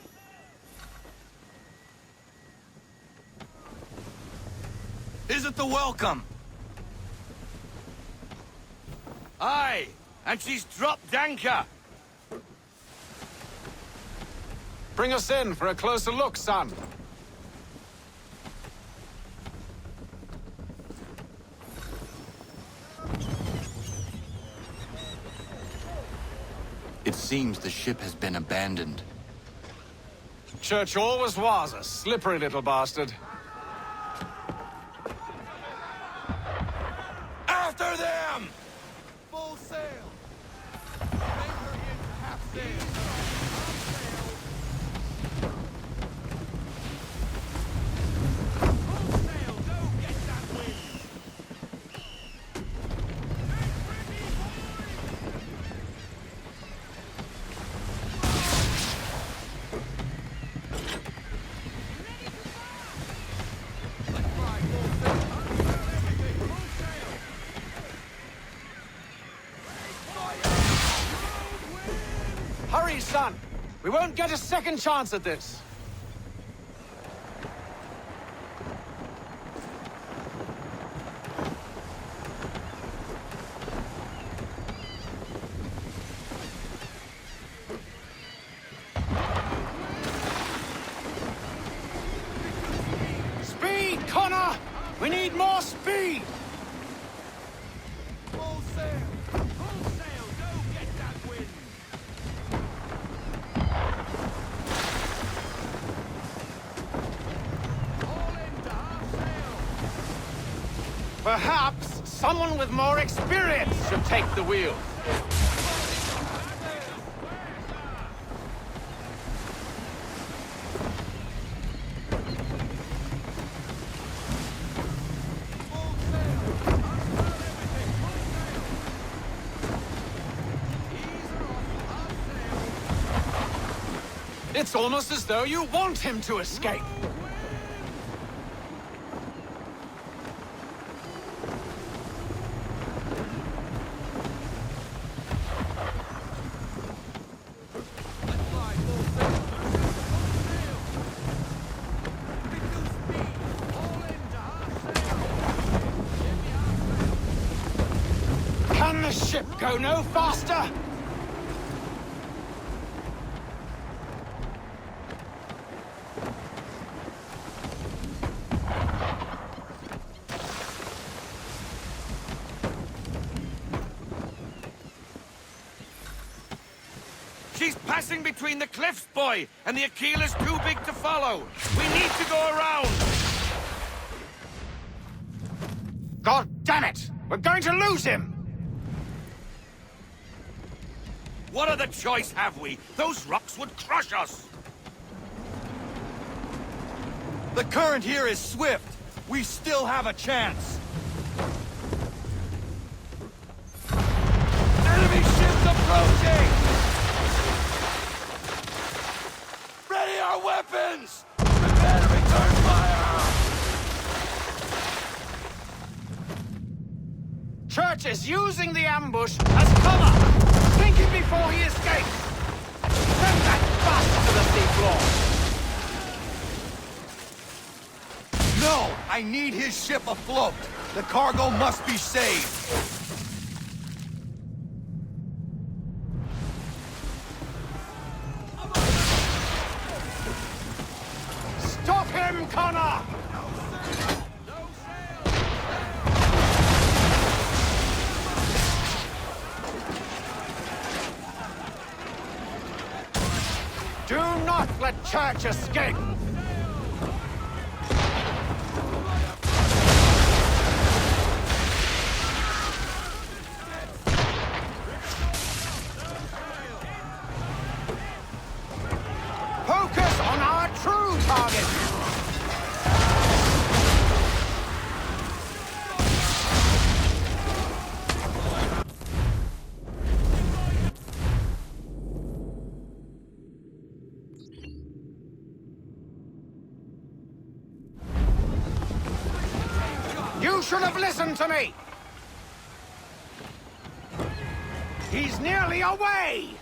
Is it the welcome? Aye, and she's dropped anchor. Bring us in for a closer look, son. It seems the ship has been abandoned. Church always was a slippery little bastard. After them! Full sail! Anchor in half sail! Hurry, son! We won't get a second chance at this. Speed, Connor! We need more speed! Full sail! Full sail! Don't get that wind! All in to half sail! Perhaps someone with more experience should take the wheel. It's almost as though you want him to escape. Can the ship go no faster? She's passing between the cliffs, boy, and the Aquila's too big to follow. We need to go around. God damn it! We're going to lose him! What other choice have we? Those rocks would crush us. The current here is swift. We still have a chance. Enemy ships approaching! Ready our weapons! Prepare to return fire! Church is using the ambush as cover! Sink him before he escapes! Send that bastard to the sea floor! No! I need his ship afloat! The cargo must be saved! Stop him, Connor! won't let Church escape! Focus on our true target! You should have listened to me! He's nearly away!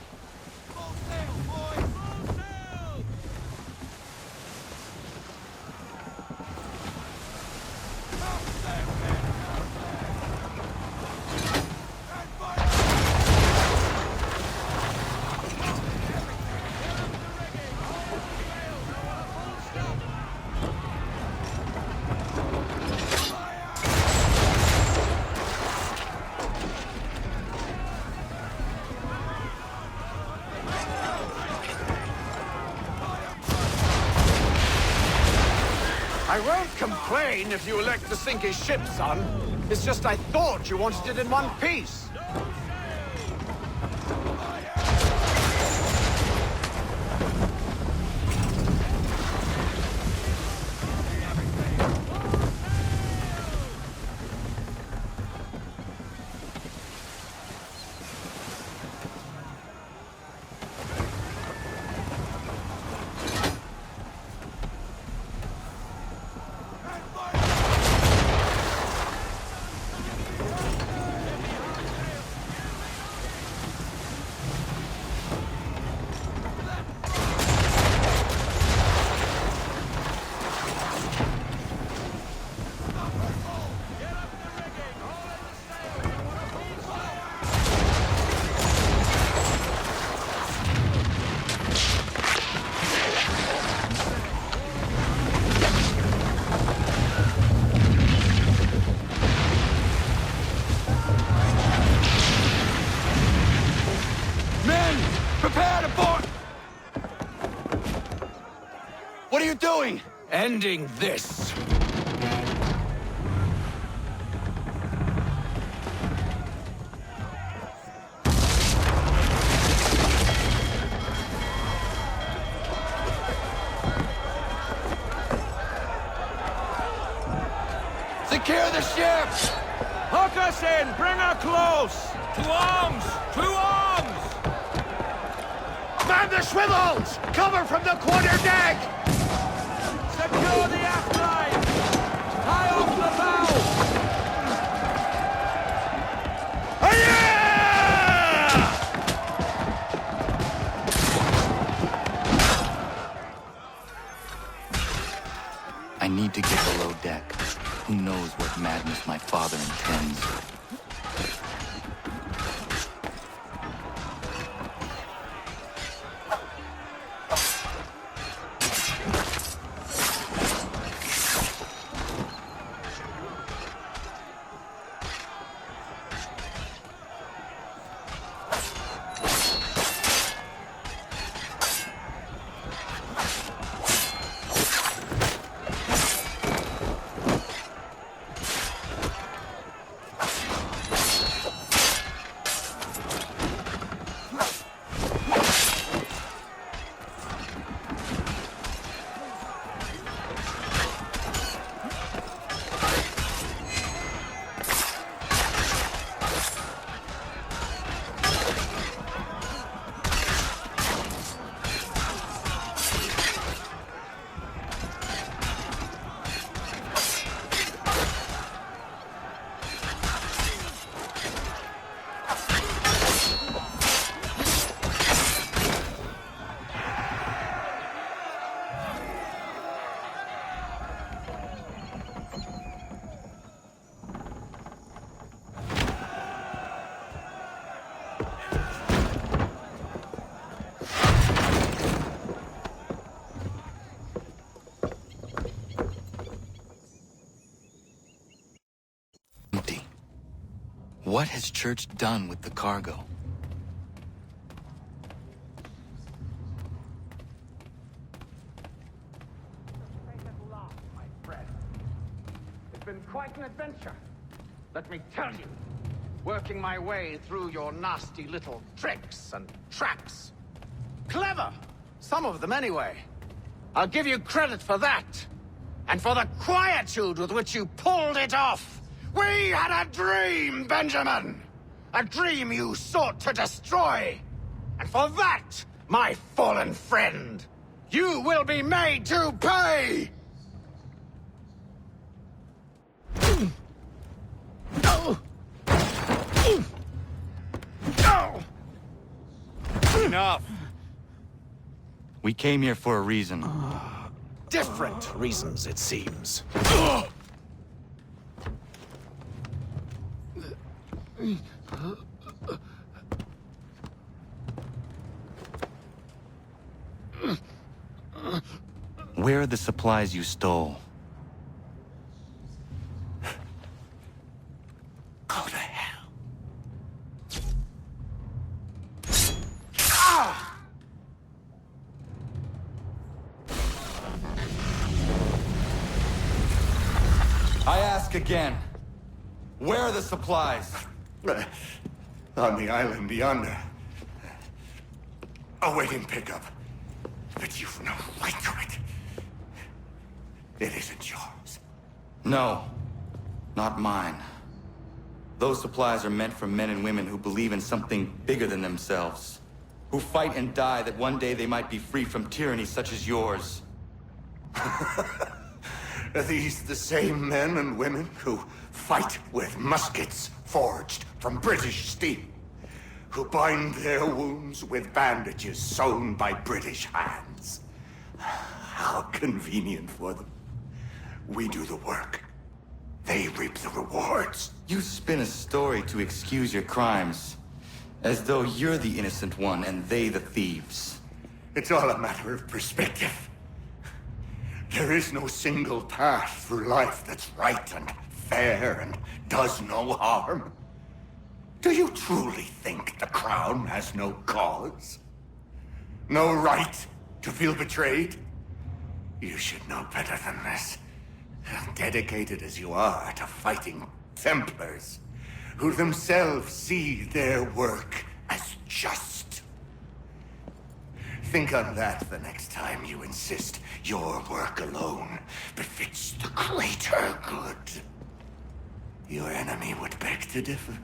I won't complain if you elect to sink his ship, son. It's just I thought you wanted it in one piece. Prepare to board! What are you doing? Ending this. Secure the ship! Hook us in! Bring her close! To arms! To arms! Man the swivels! Cover from the quarter deck! Secure the aft line! Tie off the bow! I need to get below deck. Who knows what madness my father intends? What has Church done with the cargo? an adventure. Let me tell you, working my way through your nasty little tricks and traps. Clever! Some of them, anyway. I'll give you credit for that. And for the quietude with which you pulled it off. We had a dream, Benjamin! A dream you sought to destroy. And for that, my fallen friend, you will be made to pay! Enough! We came here for a reason. Different reasons, it seems. Where are the supplies you stole? Go to hell. I ask again. Where are the supplies? On the island yonder. Awaiting pickup. But you've no right to it. It isn't yours. No. Not mine. Those supplies are meant for men and women who believe in something bigger than themselves. Who fight and die that one day they might be free from tyranny such as yours. Are these the same men and women who fight with muskets forged from British steel? Who bind their wounds with bandages sewn by British hands? How convenient for them. We do the work. They reap the rewards. You spin a story to excuse your crimes. As though you're the innocent one and they the thieves. It's all a matter of perspective. There is no single path through life that's right and fair and does no harm. Do you truly think the Crown has no cause? No right to feel betrayed? You should know better than this. Dedicated as you are to fighting Templars, who themselves see their work as just. Think on that the next time you insist your work alone befits the greater good. Your enemy would beg to differ,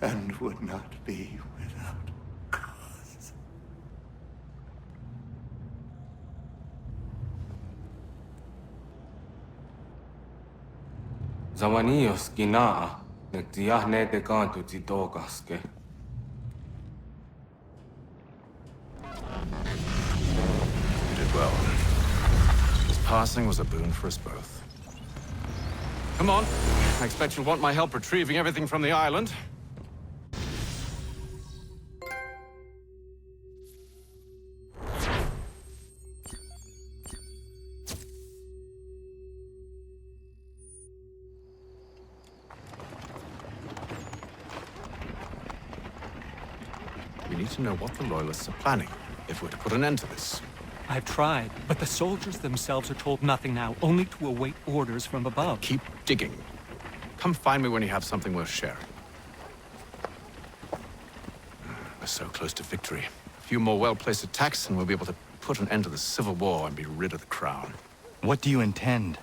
and would not be without cause. Zawanios ginaa, nagtiahne te kantu titokaske. You did well. His passing was a boon for us both. Come on. I expect you'll want my help retrieving everything from the island. We need to know what the Loyalists are planning, if we're to put an end to this. I've tried, but the soldiers themselves are told nothing now, only to await orders from above. Keep digging. Come find me when you have something worth sharing. We're so close to victory. A few more well-placed attacks and we'll be able to put an end to the Civil War and be rid of the Crown. What do you intend?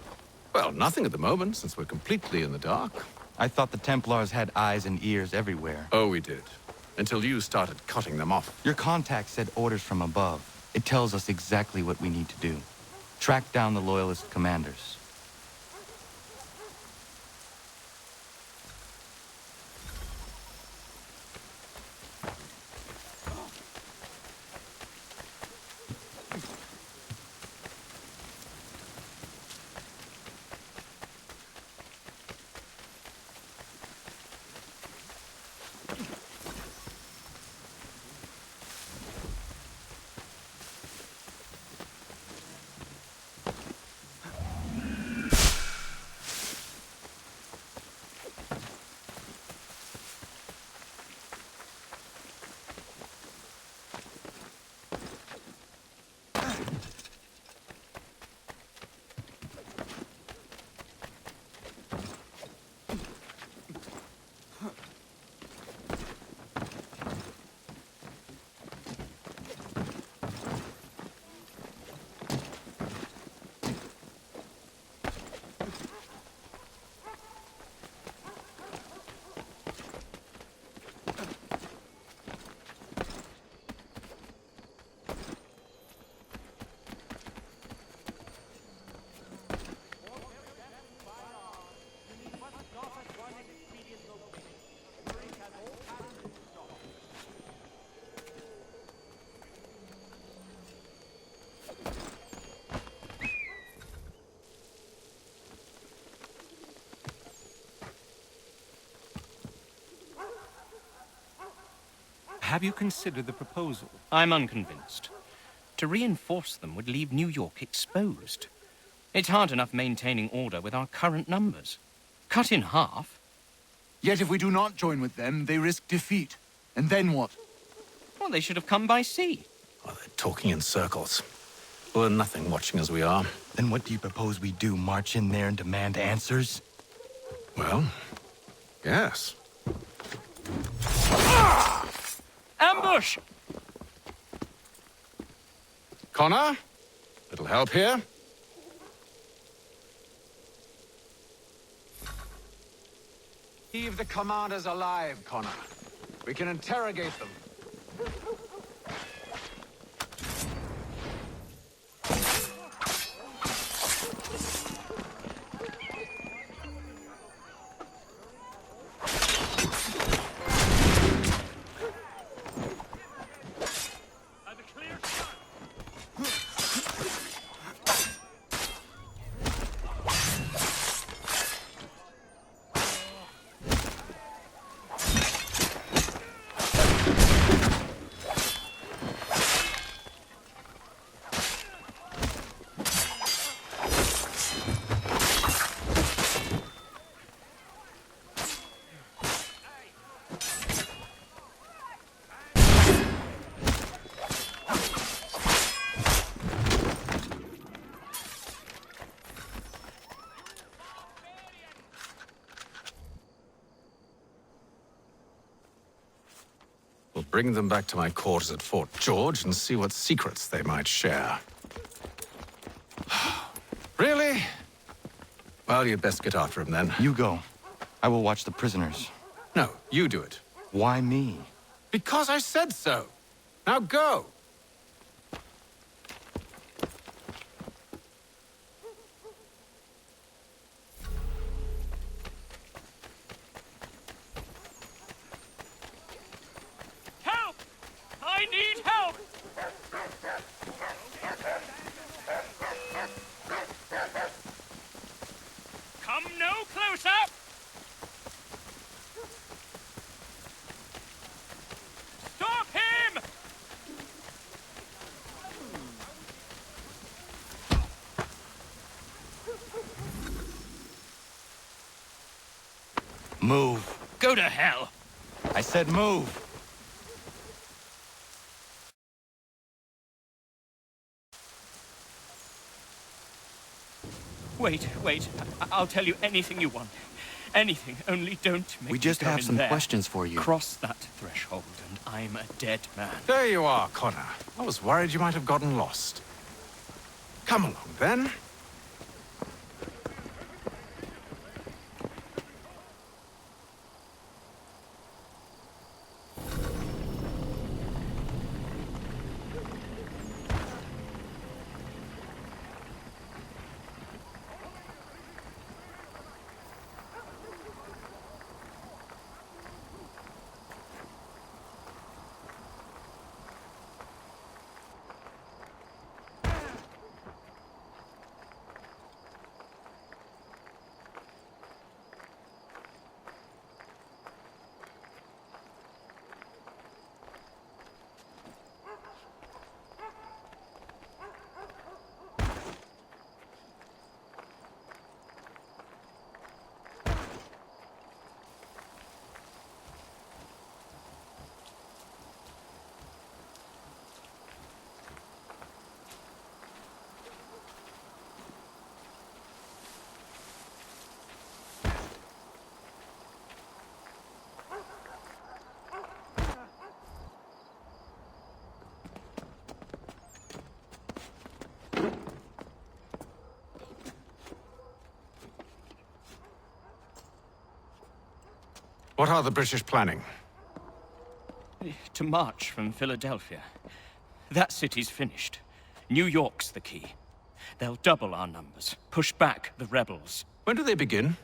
Well, nothing at the moment, since we're completely in the dark. I thought the Templars had eyes and ears everywhere. Oh, we did. Until you started cutting them off. Your contact said orders from above. It tells us exactly what we need to do. Track down the Loyalist commanders. Have you considered the proposal? I'm unconvinced. To reinforce them would leave New York exposed. It's hard enough maintaining order with our current numbers. Cut in half. Yet if we do not join with them, they risk defeat. And then what? Well, they should have come by sea. Oh, they're talking in circles. We're nothing watching as we are. Then what do you propose we do? March in there and demand answers? Well, yes. Ambush! Connor? Little help here? Leave the commanders alive, Connor. We can interrogate them. We'll bring them back to my quarters at Fort George and see what secrets they might share. Really? Well, you'd best get after him then. You go. I will watch the prisoners. No, you do it. Why me? Because I said so. Now go. Help! I need help! Come no closer! Stop him! Move. Go to hell! I said move. Wait. I'll tell you anything you want. Anything, only don't make We just me go have in some there. questions for you. Cross that threshold and I'm a dead man. There you are, Connor. I was worried you might have gotten lost. Come along, then. What are the British planning? To march from Philadelphia. That city's finished. New York's the key. They'll double our numbers, push back the rebels. When do they begin?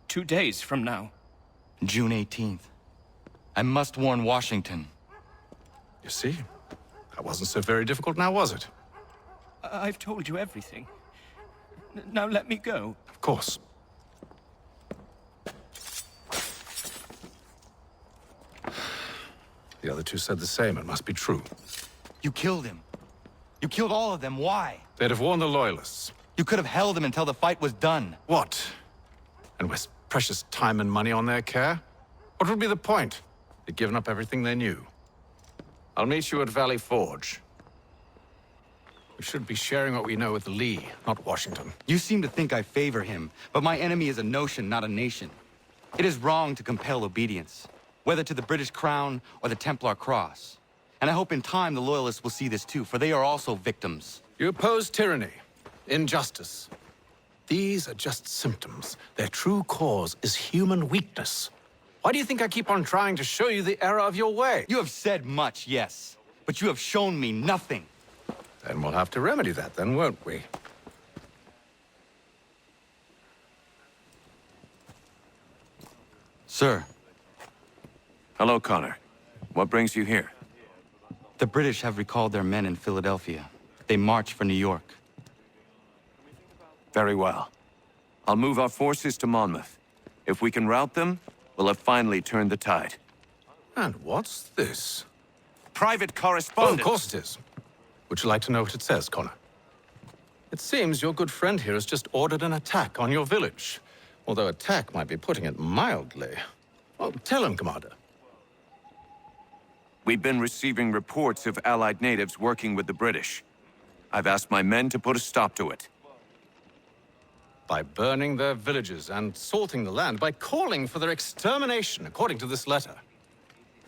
2 days from now. June 18th. I must warn Washington. You see? That wasn't so very difficult now, was it? I've told you everything. Now let me go. Of course. The other two said the same. It must be true. You killed him. You killed all of them. Why? They'd have warned the Loyalists. You could have held him until the fight was done. What? And waste precious time and money on their care? What would be the point? They'd given up everything they knew. I'll meet you at Valley Forge. We should be sharing what we know with Lee, not Washington. You seem to think I favor him, but my enemy is a notion, not a nation. It is wrong to compel obedience, whether to the British Crown or the Templar Cross. And I hope in time the Loyalists will see this too, for they are also victims. You oppose tyranny, injustice. These are just symptoms. Their true cause is human weakness. Why do you think I keep on trying to show you the error of your way? You have said much, yes, but you have shown me nothing. Then we'll have to remedy that then, won't we? Sir. Hello, Connor. What brings you here? The British have recalled their men in Philadelphia. They march for New York. Very well. I'll move our forces to Monmouth. If we can rout them, we'll have finally turned the tide. And what's this? Private correspondence. Oh, of course it is. Would you like to know what it says, Connor? It seems your good friend here has just ordered an attack on your village. Although attack might be putting it mildly. Well, tell him, Commander. We've been receiving reports of Allied natives working with the British. I've asked my men to put a stop to it. By burning their villages and salting the land, by calling for their extermination, according to this letter.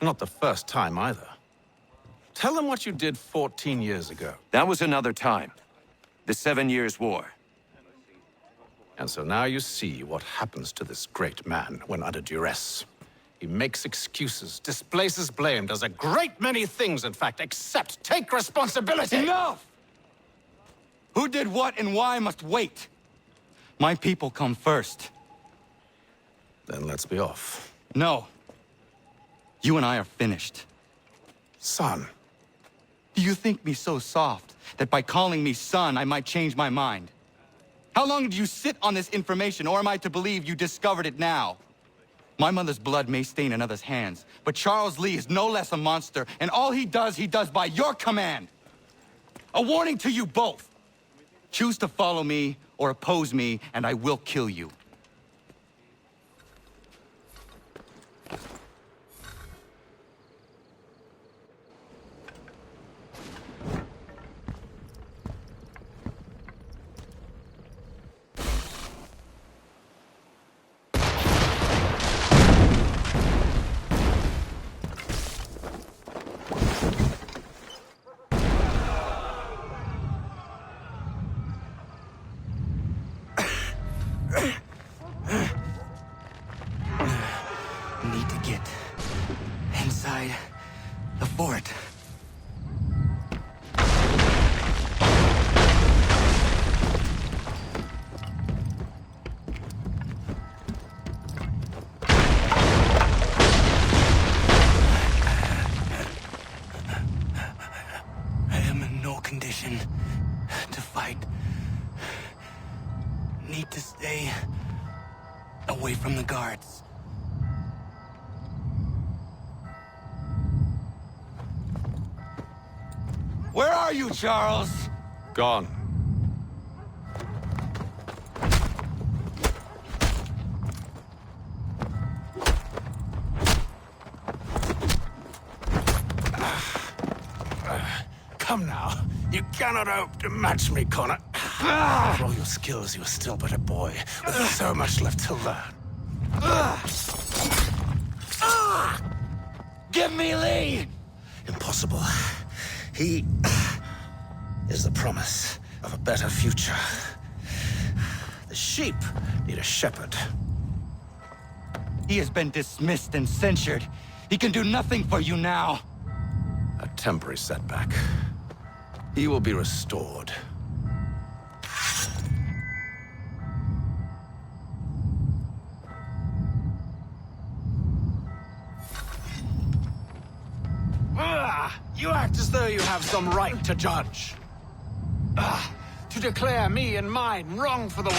Not the first time, either. Tell them what you did 14 years ago. That was another time. The 7 Years' War. And so now you see what happens to this great man when under duress. He makes excuses, displaces blame, does a great many things, in fact, except take responsibility! Enough! Who did what and why must wait. My people come first. Then let's be off. No. You and I are finished. Son. Do you think me so soft that by calling me son, I might change my mind? How long did you sit on this information, or am I to believe you discovered it now? My mother's blood may stain another's hands, but Charles Lee is no less a monster, and all he does by your command. A warning to you both. Choose to follow me or oppose me, and I will kill you. Need to get inside the fort. I am in no condition to fight. Need to stay away from the guards. Where are you, Charles? Gone. Come now. You cannot hope to match me, Connor. For all your skills, you are still but a boy, with so much left to learn. Give me Lee! Impossible. He is the promise of a better future. The sheep need a shepherd. He has been dismissed and censured. He can do nothing for you now. A temporary setback. He will be restored. You act as though you have some right to judge. To declare me and mine wrong for the...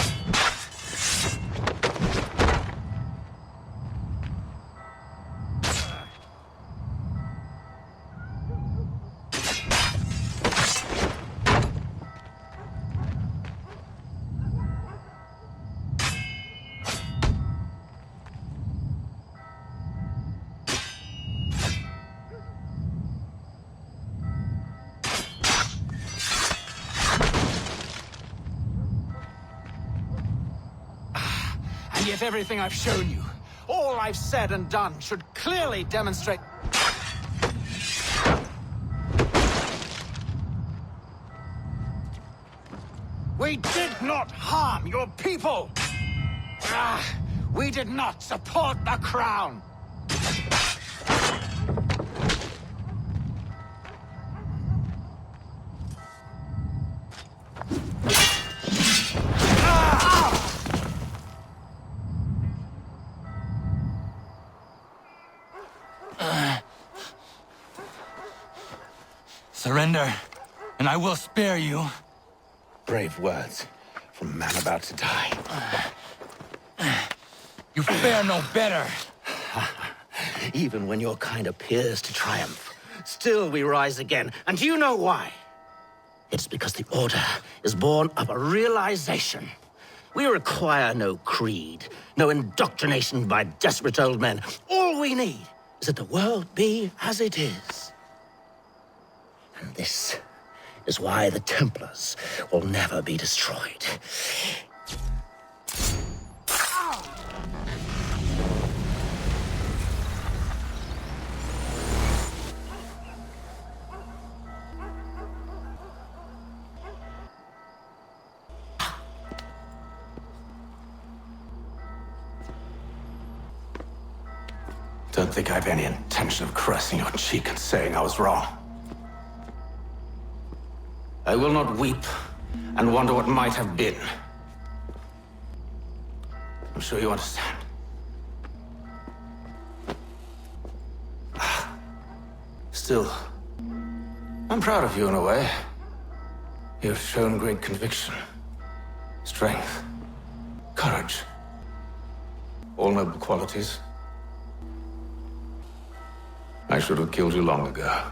Despite everything I've shown you, all I've said and done should clearly demonstrate... We did not harm your people! We did not support the crown! Surrender, and I will spare you. Brave words from a man about to die. You fare no better. Even when your kind appears to triumph, still we rise again. And do you know why? It's because the Order is born of a realization. We require no creed, no indoctrination by desperate old men. All we need is that the world be as it is. And this is why the Templars will never be destroyed. Don't think I've any intention of caressing your cheek and saying I was wrong. I will not weep and wonder what might have been. I'm sure you understand. Still, I'm proud of you in a way. You have shown great conviction, strength, courage. All noble qualities. I should have killed you long ago.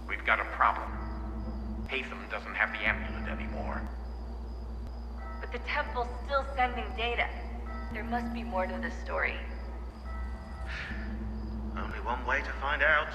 We've got a problem. Haytham doesn't have the amulet anymore. But the temple's still sending data. There must be more to this story. Only one way to find out.